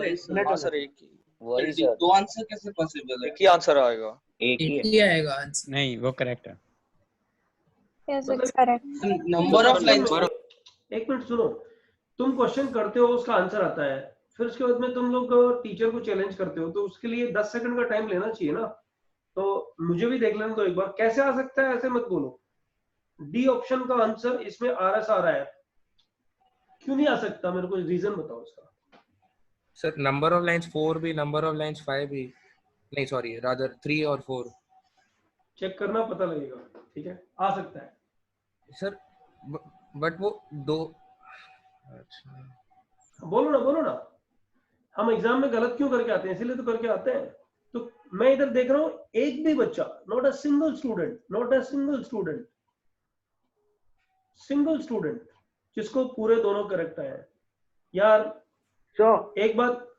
सर एक ही वही सर, 2 आंसर कैसे पॉसिबल है? एक ही आंसर आएगा। एक ही आएगा आंसर। नहीं वो करेक्ट है। Number of lines. एक मिनट सुनो, तुम क्वेश्चन करते हो, उसका आंसर आता है, फिर उसके बाद में तुम लोग टीचर को चैलेंज करते हो, तो उसके लिए 10 सेकंड का टाइम लेना चाहिए ना। तो मुझे भी देख लेने दो एक बार, कैसे आ सकता है, ऐसे मत बोलो। डी ऑप्शन का आंसर इसमें RS आ रहा है, क्यों नहीं आ सकता? मेरे को रीजन बताओ इसका। सर नंबर ऑफ लाइंस 4 भी, नंबर ऑफ लाइंस 5 भी, नहीं सॉरी रादर 3 और 4 चेक करना, पता लगेगा। ठीक है, आ सकता है सर, बट वो 2। अच्छा बोलो ना, हम एग्जाम में गलत क्यों करके आते हैं? इसीलिए तो करके आते हैं। तो मैं इधर देख रहा हूं, एक भी बच्चा, नॉट अ सिंगल स्टूडेंट जिसको पूरे दोनों करेक्ट आए हैं। यार एक बात